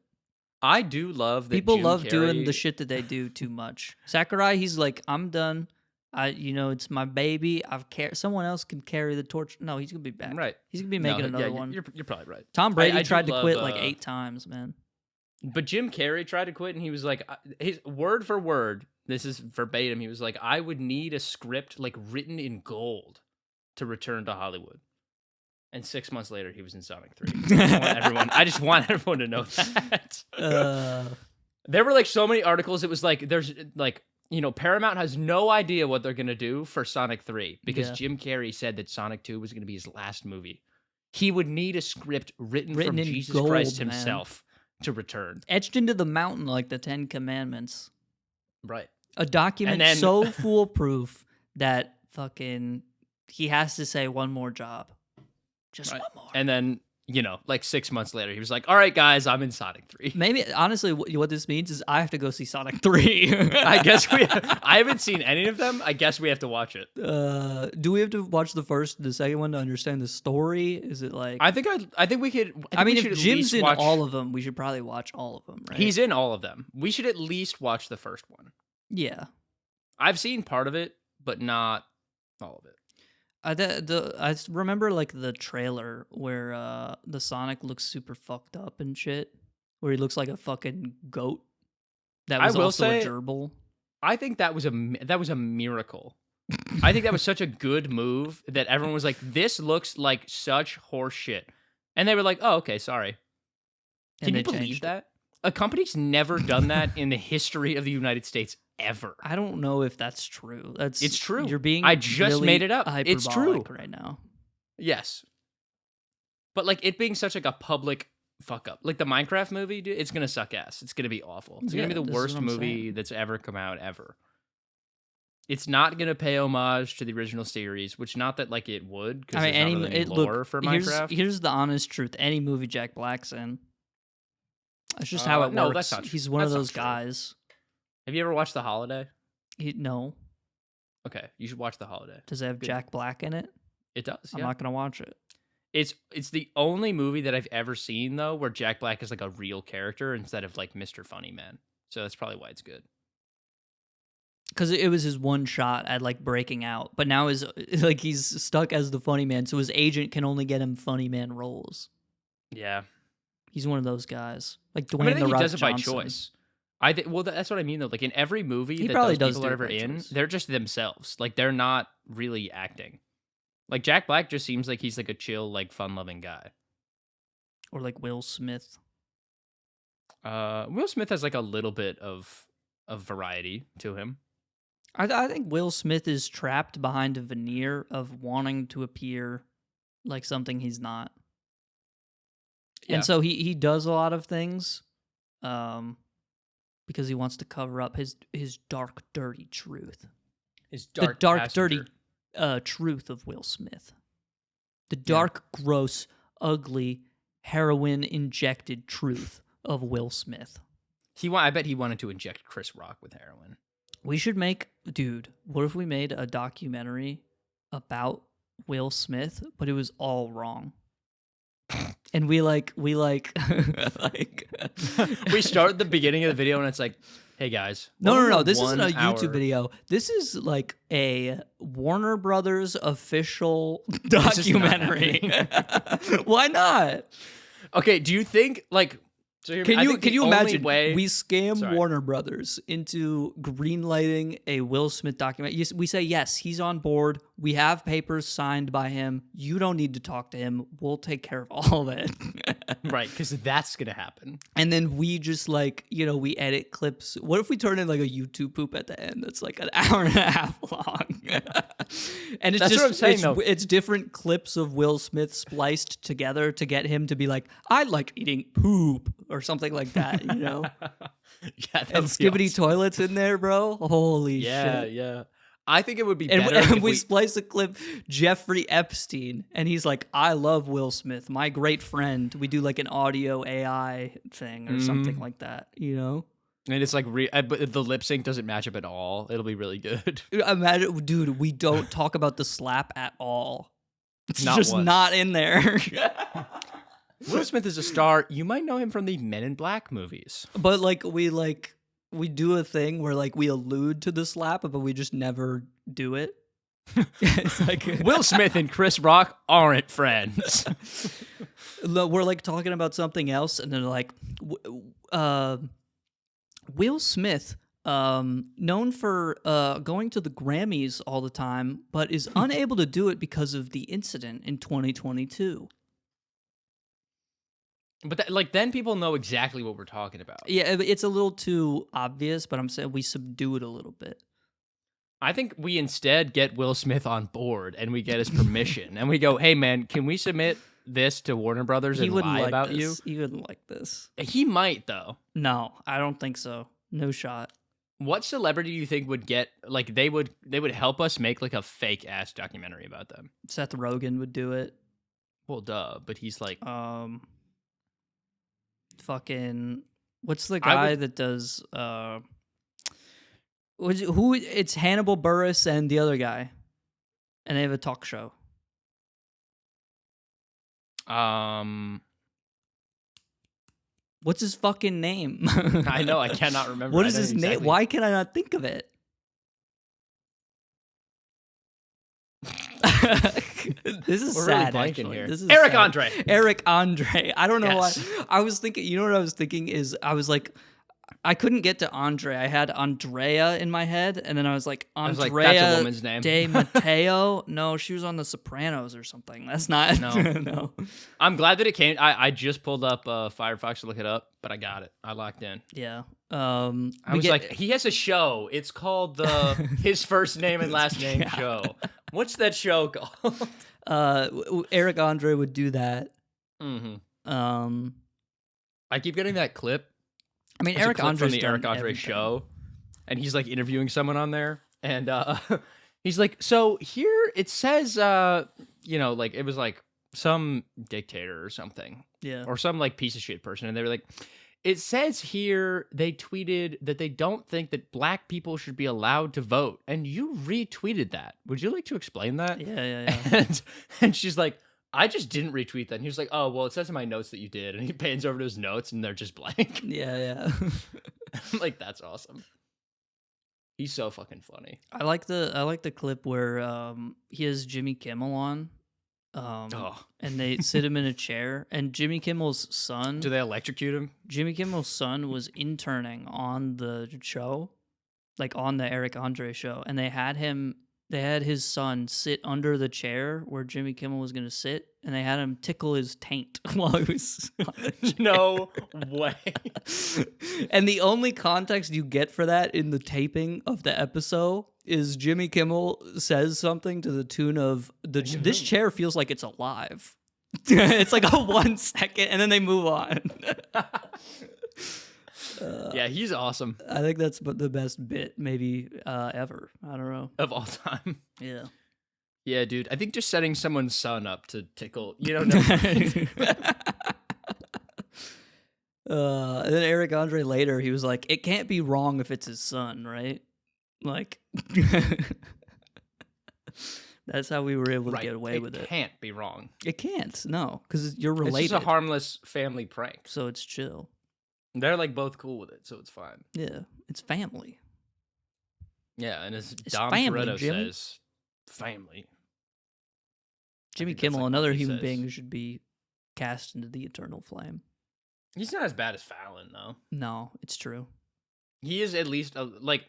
B: I do love that
A: People
B: Jim
A: love doing
B: Carrey-
A: the shit that they do too much. Sakurai, he's like, I'm done. It's my baby. Someone else can carry the torch. No, he's gonna be back.
B: Right.
A: He's gonna be
B: No,
A: making another
B: yeah,
A: one.
B: You're probably right.
A: Tom Brady
B: I do
A: tried to
B: love,
A: quit like 8 times, man.
B: But Jim Carrey tried to quit, and he was like, his word for word, this is verbatim, he was like, I would need a script like written in gold to return to Hollywood. And 6 months later, he was in Sonic 3. I just want everyone to know that. There were like so many articles. It was like, there's like, Paramount has no idea what they're going to do for Sonic 3 because Jim Carrey said that Sonic 2 was going to be his last movie. He would need a script written from
A: in
B: Jesus
A: gold,
B: Christ
A: man.
B: himself to return.
A: Etched into the mountain like the 10 Commandments.
B: Right.
A: A document
B: And then-
A: so foolproof that fucking he has to say one more job. Just
B: Right.
A: one more.
B: And then, like 6 months later, he was like, all right, guys, I'm in Sonic 3.
A: Maybe, honestly, what this means is I have to go see Sonic 3.
B: I guess I haven't seen any of them. I guess we have to watch it.
A: Do we have to watch the first and the second one to understand the story? Is it like...
B: I think we could.
A: I mean,
B: we
A: if
B: should at
A: Jim's
B: least
A: in
B: watch,
A: all of them, we should probably watch all of them, right?
B: He's in all of them. We should at least watch the first one.
A: Yeah.
B: I've seen part of it, but not all of it.
A: I remember like the trailer where the Sonic looks super fucked up and shit, where he looks like a fucking goat. That was
B: I will
A: also
B: say-
A: a gerbil.
B: I think that was a miracle. I think that was such a good move that everyone was like, "This looks like such horse shit," and they were like, "Oh, okay, sorry." Can
A: And
B: you
A: they
B: believe
A: changed it.
B: that? A company's never done that in the history of the United States ever.
A: I don't know if that's true.
B: It's true.
A: You're being
B: I just
A: really
B: made it up. It's true.
A: hyperbolic right now.
B: Yes, but like it being such like a public fuck up, like the Minecraft movie, dude, it's gonna suck ass. It's gonna be awful. It's gonna be
A: Yeah,
B: the
A: this is
B: worst
A: what I'm
B: movie
A: saying.
B: that's ever come out ever. It's not gonna pay homage to the original series, which not that like it would, because there's not really any lore for Minecraft.
A: Here's the honest truth. Any movie Jack Black's in, that's just how it
B: no,
A: works.
B: that's not true.
A: He's one of
B: That's not
A: those
B: true.
A: guys.
B: Have you ever watched The Holiday?
A: No.
B: Okay, you should watch The Holiday.
A: Does it have
B: Good.
A: Jack Black in it?
B: It does.
A: I'm
B: Yeah.
A: not gonna watch it.
B: It's the only movie that I've ever seen though where Jack Black is like a real character instead of like Mr. Funny Man. So that's probably why it's good.
A: Because it was his one shot at like breaking out, but now he's stuck as the funny man, so his agent can only get him funny man roles.
B: Yeah.
A: He's one of those guys, like Dwayne
B: I mean, I think
A: the
B: he
A: Rock
B: does it by
A: Johnson.
B: choice. Well, that's what I mean though. Like in every movie
A: He
B: that
A: probably
B: those
A: does
B: people
A: do
B: are
A: it
B: ever
A: by
B: in,
A: choice.
B: they're just themselves. Like they're not really acting. Like Jack Black just seems like he's like a chill, like fun-loving guy.
A: Or like Will Smith.
B: Will Smith has like a little bit of variety to him.
A: I think Will Smith is trapped behind a veneer of wanting to appear like something he's not.
B: Yeah.
A: And so he does a lot of things because he wants to cover up his dark, dirty truth.
B: His
A: The dark, dirty truth of Will Smith. The dark, gross, ugly, heroin-injected truth of Will Smith.
B: I bet he wanted to inject Chris Rock with heroin.
A: We should make, dude, what if we made a documentary about Will Smith, but it was all wrong? And we like
B: we start at the beginning of the video and it's like, hey guys.
A: No. This isn't a YouTube video. This is like a Warner Brothers official documentary. Why not?
B: Okay, do you think like so
A: can you imagine we scam Warner Brothers into greenlighting a Will Smith documentary? We say, yes, he's on board. We have papers signed by him. You don't need to talk to him. We'll take care of all of it.
B: Right, because that's going to happen.
A: And then we just like, we edit clips. What if we turn in like a YouTube poop at the end that's like an hour and a half long? And it's
B: what I'm saying, though.
A: It's different clips of Will Smith spliced together to get him to be like, I like eating poop or something like that,
B: Yeah,
A: and skibbity
B: awesome.
A: toilets in there, bro. Holy shit.
B: Yeah. I think it would be better
A: and we splice a clip, Jeffrey Epstein, and he's like, I love Will Smith, my great friend. We do like an audio AI thing or something like that, And
B: it's like, but the lip sync doesn't match up at all. It'll be really good.
A: Imagine, dude, we don't talk about the slap at all. It's
B: Not
A: just
B: once.
A: not in there.
B: Will Smith is a star. You might know him from the Men in Black movies.
A: But we do a thing where like we allude to the slap, but we just never do it. It's like
B: Will Smith and Chris Rock aren't friends.
A: We're like talking about something else, and then like, Will Smith, known for going to the Grammys all the time, but is unable to do it because of the incident in 2022.
B: But then people know exactly what we're talking about.
A: Yeah, it's a little too obvious, but I'm saying we subdue it a little bit.
B: I think we instead get Will Smith on board and we get his permission and we go, hey man, can we submit this to Warner Brothers and lie about you?
A: He wouldn't like this.
B: He might though.
A: No, I don't think so. No shot.
B: What celebrity do you think would get like they would help us make like a fake ass documentary about them?
A: Seth Rogen would do it.
B: Well, duh, but he's like
A: fucking what's the guy that does who it's Hannibal Buress and the other guy, and they have a talk show. What's his fucking name?
B: I know, I cannot remember.
A: What is his name? Why can I not think of it? This is
B: We're
A: sad.
B: really
A: Actually,
B: here.
A: This is
B: Eric
A: sad.
B: Andre.
A: Eric Andre. I don't know
B: Yes.
A: why. I was thinking. You know what I was thinking is I was like, I couldn't get to Andre. I had Andrea in my head, and then I was like, Andrea
B: that's a woman's name.
A: De Matteo. No, she was on The Sopranos or something. That's not.
B: No.
A: No.
B: I'm glad that it came. I just pulled up Firefox to look it up, but I got it. I locked in.
A: Yeah.
B: I was like, he has a show. It's called the His First Name and Last Name Show. What's that show called?
A: Eric Andre would do that.
B: Mm-hmm. I keep getting that clip.
A: I mean,
B: It's a
A: Eric
B: clip
A: Andre's
B: from the
A: done
B: Eric Andre
A: everything.
B: show, and he's like interviewing someone on there, and he's like, so here it says, like it was like some dictator or something,
A: Yeah.
B: or some like piece of shit person, and they were like, it says here they tweeted that they don't think that black people should be allowed to vote, and you retweeted that. Would you like to explain that?
A: Yeah.
B: And she's like, I just didn't retweet that. And he was like, oh, well, it says in my notes that you did. And he pans over to his notes and they're just blank.
A: Yeah.
B: I'm like, that's awesome. He's so fucking funny.
A: I like the clip where he has Jimmy Kimmel on. And they sit him in a chair, and Jimmy Kimmel's son.
B: Do they electrocute him?
A: Jimmy Kimmel's son was interning on the show, like on the Eric Andre show, and they had his son sit under the chair where Jimmy Kimmel was going to sit, and they had him tickle his taint while he was on the chair.
B: No way.
A: And the only context you get for that in the taping of the episode is Jimmy Kimmel says something to the tune of, this chair feels like it's alive. It's like a 1 second, and then they move on.
B: Yeah, he's awesome
A: I think that's the best bit maybe ever. I don't know.
B: of all time.
A: Yeah.
B: Yeah, dude. I think just setting someone's son up to tickle, never mind.
A: And then Eric Andre later, he was like, "It can't be wrong if it's his son, right?" Like, that's how we were able to get away with it.
B: It can't be wrong.
A: It can't, no, because you're related.
B: It's just a harmless family prank.
A: So it's chill.
B: They're like both cool with it, so it's fine.
A: Yeah, it's family.
B: Yeah, and as
A: It's
B: Dom
A: family,
B: Toretto
A: Jimmy.
B: says, family.
A: Jimmy
B: think that's,
A: Kimmel,
B: like,
A: another
B: what he
A: human
B: says.
A: being who should be cast into the eternal flame.
B: He's not as bad as Fallon, though.
A: No, it's true.
B: He is at least, like,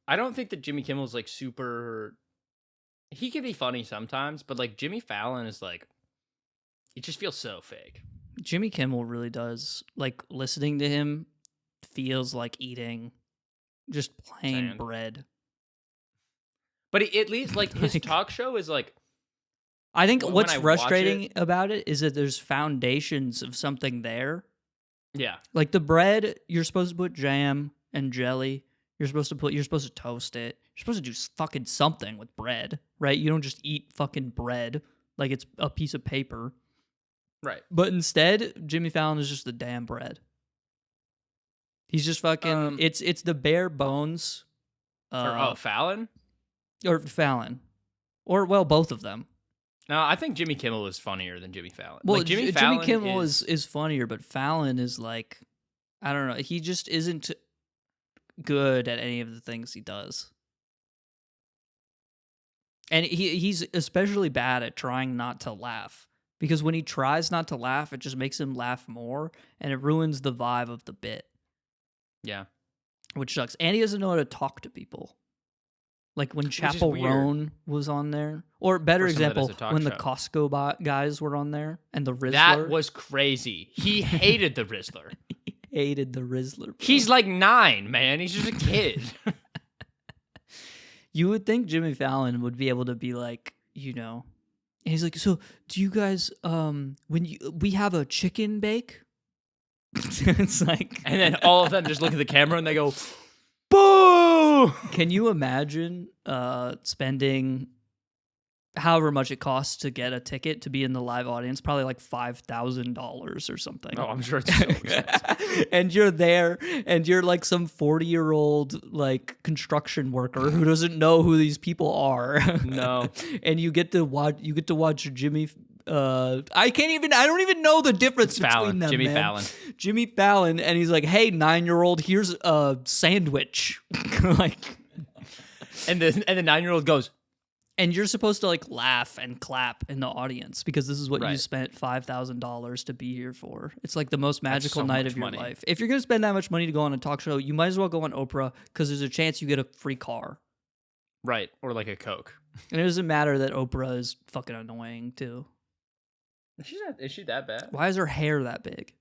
B: I don't think that Jimmy Kimmel's, like, super... He can be funny sometimes, but, like, Jimmy Fallon is, like... It just feels so fake.
A: Jimmy Kimmel really does. Like, listening to him feels like eating just plain
B: Sand.
A: bread.
B: But at least, like, his
A: Like-
B: talk show is, like...
A: I think
B: when
A: what's
B: I watch
A: frustrating
B: it-
A: about it is that there's foundations of something there.
B: Yeah.
A: Like the bread, you're supposed to put jam and jelly. You're supposed to toast it. You're supposed to do fucking something with bread, right? You don't just eat fucking bread like it's a piece of paper.
B: Right.
A: But instead, Jimmy Fallon is just the damn bread. He's just fucking. It's the bare bones.
B: Fallon?
A: Or Fallon, or well, both of them.
B: No, I think Jimmy Kimmel is funnier than Jimmy Fallon.
A: Well,
B: like,
A: Jimmy
B: Fallon
A: Kimmel is funnier, but Fallon is like, I don't know. He just isn't good at any of the things he does. And he's especially bad at trying not to laugh. Because when he tries not to laugh, it just makes him laugh more, and it ruins the vibe of the bit.
B: Yeah.
A: Which sucks. And he doesn't know how to talk to people. Like when Chapel
B: weird.
A: Roan was on there. Or better
B: For someone that
A: example,
B: does a talk
A: when the
B: show.
A: Costco guys were on there, and the Rizzler.
B: That was crazy. He hated the Rizzler.
A: He hated the Rizzler. Bro.
B: He's like 9, man. He's just a kid.
A: You would think Jimmy Fallon would be able to be like, and he's like, so do you guys, we have a chicken bake? It's like,
B: And then all of them just look at the camera and they go, boo!
A: can you imagine spending however much it costs to get a ticket to be in the live audience? Probably like $5,000 or something.
B: Oh, I'm sure it's so expensive.
A: And you're there, and you're like some 40-year-old like construction worker who doesn't know who these people are.
B: No.
A: And you get to watch Jimmy. I don't even know the difference between them.
B: Jimmy
A: man.
B: Fallon.
A: Jimmy Fallon, and he's like, "Hey, 9-year-old, here's a sandwich." Like,
B: And the 9-year-old goes,
A: and you're supposed to like laugh and clap in the audience because this is what you
B: Right.
A: spent $5,000 to be here for. It's like the most magical
B: so
A: night
B: much
A: of your
B: money.
A: life. If you're gonna spend that much money to go on a talk show, you might as well go on Oprah because there's a chance you get a free car.
B: right, or like a Coke.
A: And it doesn't matter that Oprah is fucking annoying too.
B: Is she that bad?
A: Why is her hair that big?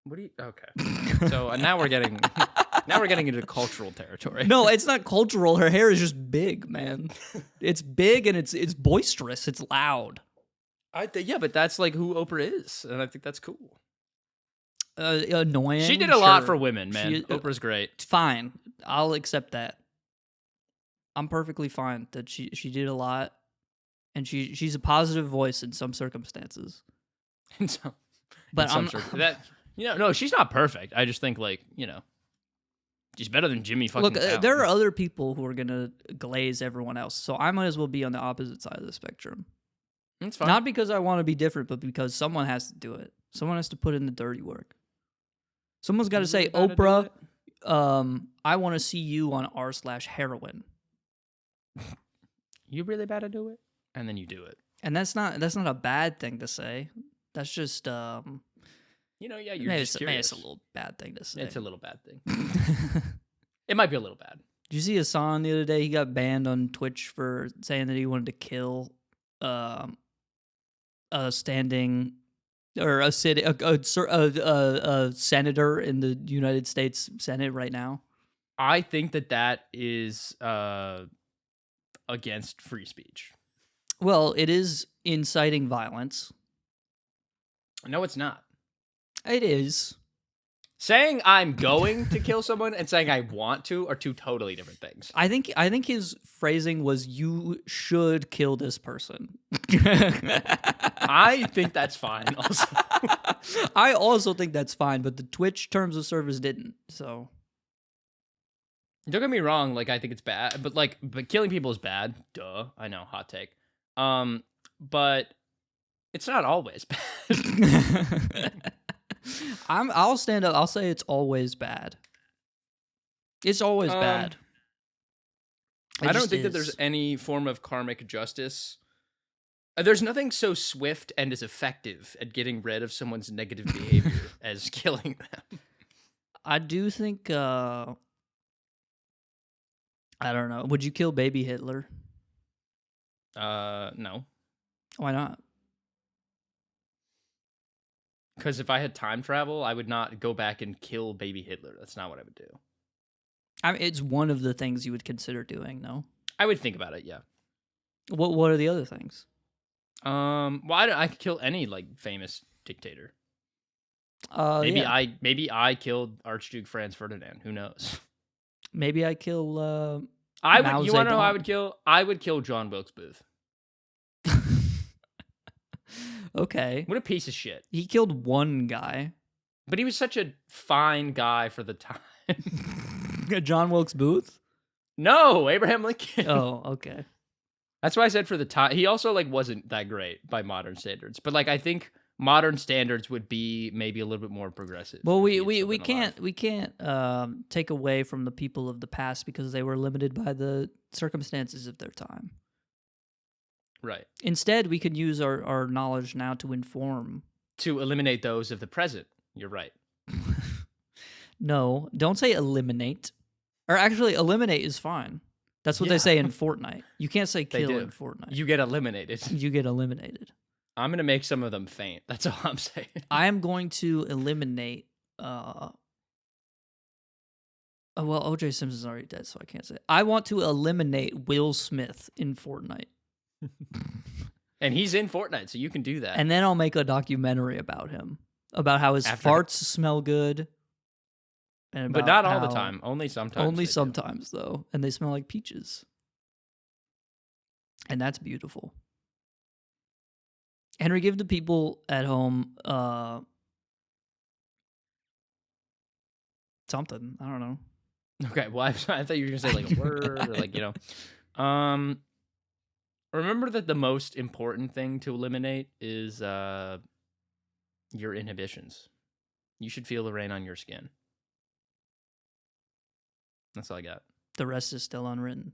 B: What do you? Okay. So now we're getting into cultural territory.
A: No, it's not cultural. Her hair is just big, man. It's big and it's boisterous. It's loud.
B: Yeah, but that's like who Oprah is, and I think that's cool.
A: Annoying.
B: She did a lot
A: sure.
B: for women, man.
A: She-
B: Oprah's great.
A: Fine. I'll accept that. I'm perfectly fine that she did a lot, and she's a positive voice in some circumstances.
B: In some-
A: But
B: in some
A: I'm
B: circum- no, she's not perfect. I just think she's better than Jimmy fucking
A: look.
B: Fallon.
A: There are other people who are gonna glaze everyone else, so I might as well be on the opposite side of the spectrum.
B: It's fine.
A: Not because I want to be different, but because someone has to do it. Someone has to put in the dirty work. Someone's got to say,
B: really bad at doing
A: Oprah, I want to see you on r/heroin.
B: You really bad to do it, and then you do it.
A: And that's not a bad thing to say. That's just
B: Yeah, you're
A: maybe
B: just
A: it's
B: curious.
A: a little bad thing to say.
B: It's a little bad thing. It might be a little bad.
A: Did you see Hasan the other day? He got banned on Twitch for saying that he wanted to kill a standing or a senator in the United States Senate right now.
B: I think that is against free speech.
A: Well, it is inciting violence.
B: No, it's not.
A: It is.
B: Saying I'm going to kill someone and saying I want to are two totally different things.
A: I think his phrasing was you should kill this person.
B: I think that's fine also.
A: I also think that's fine, but the Twitch terms of service didn't. So
B: Don't get me wrong, like I think it's bad, but killing people is bad. Duh. I know, hot take. But it's not always bad.
A: I'll stand up. I'll say it's always bad. It's always bad.
B: I don't think that there's any form of karmic justice. There's nothing so swift and as effective at getting rid of someone's negative behavior as killing them.
A: I do think I don't know. Would you kill baby Hitler?
B: No.
A: Why not?
B: Because if I had time travel, I would not go back and kill baby Hitler. That's not what I would do.
A: I mean, it's one of the things you would consider doing, no?
B: I would think about it, yeah.
A: What are the other things?
B: Well, I could kill any like famous dictator. Maybe
A: yeah.
B: I killed Archduke Franz Ferdinand. Who knows?
A: Maybe I kill.
B: I
A: Mao
B: would. You want to know who I
A: Zedong.
B: would kill? I would kill John Wilkes Booth.
A: Okay.
B: What a piece of shit.
A: He killed one guy.
B: But he was such a fine guy for the time.
A: John Wilkes Booth?
B: No, Abraham Lincoln.
A: Oh, okay.
B: That's why I said for the time. He also like wasn't that great by modern standards. But like I think modern standards would be maybe a little bit more progressive.
A: Well,
B: if he had
A: we
B: still been alive.
A: can't take away from the people of the past because they were limited by the circumstances of their time.
B: Right.
A: Instead, we could use our knowledge now to inform.
B: To eliminate those of the present. You're right.
A: No, don't say eliminate. Or actually, eliminate is fine. That's what they
B: Yeah.
A: say in Fortnite. You can't say
B: They
A: kill
B: do.
A: in Fortnite.
B: You get eliminated.
A: You get eliminated.
B: I'm gonna make some of them faint. That's all I'm saying.
A: I am going to eliminate. Well, OJ Simpson's already dead, so I can't say it. I want to eliminate Will Smith in Fortnite.
B: And he's in Fortnite, so you can do that.
A: And then I'll make a documentary about him, about how his
B: After-
A: farts smell good. And
B: but
A: about
B: not all the
A: how-
B: time. Only sometimes.
A: Only
B: they do.
A: sometimes, though. And they smell like peaches. And that's beautiful. Henry, give the people at home something. I don't know.
B: Okay, well, I thought you were gonna say like a word or like Remember that the most important thing to eliminate is your inhibitions. You should feel the rain on your skin. That's all I got.
A: The rest is still unwritten.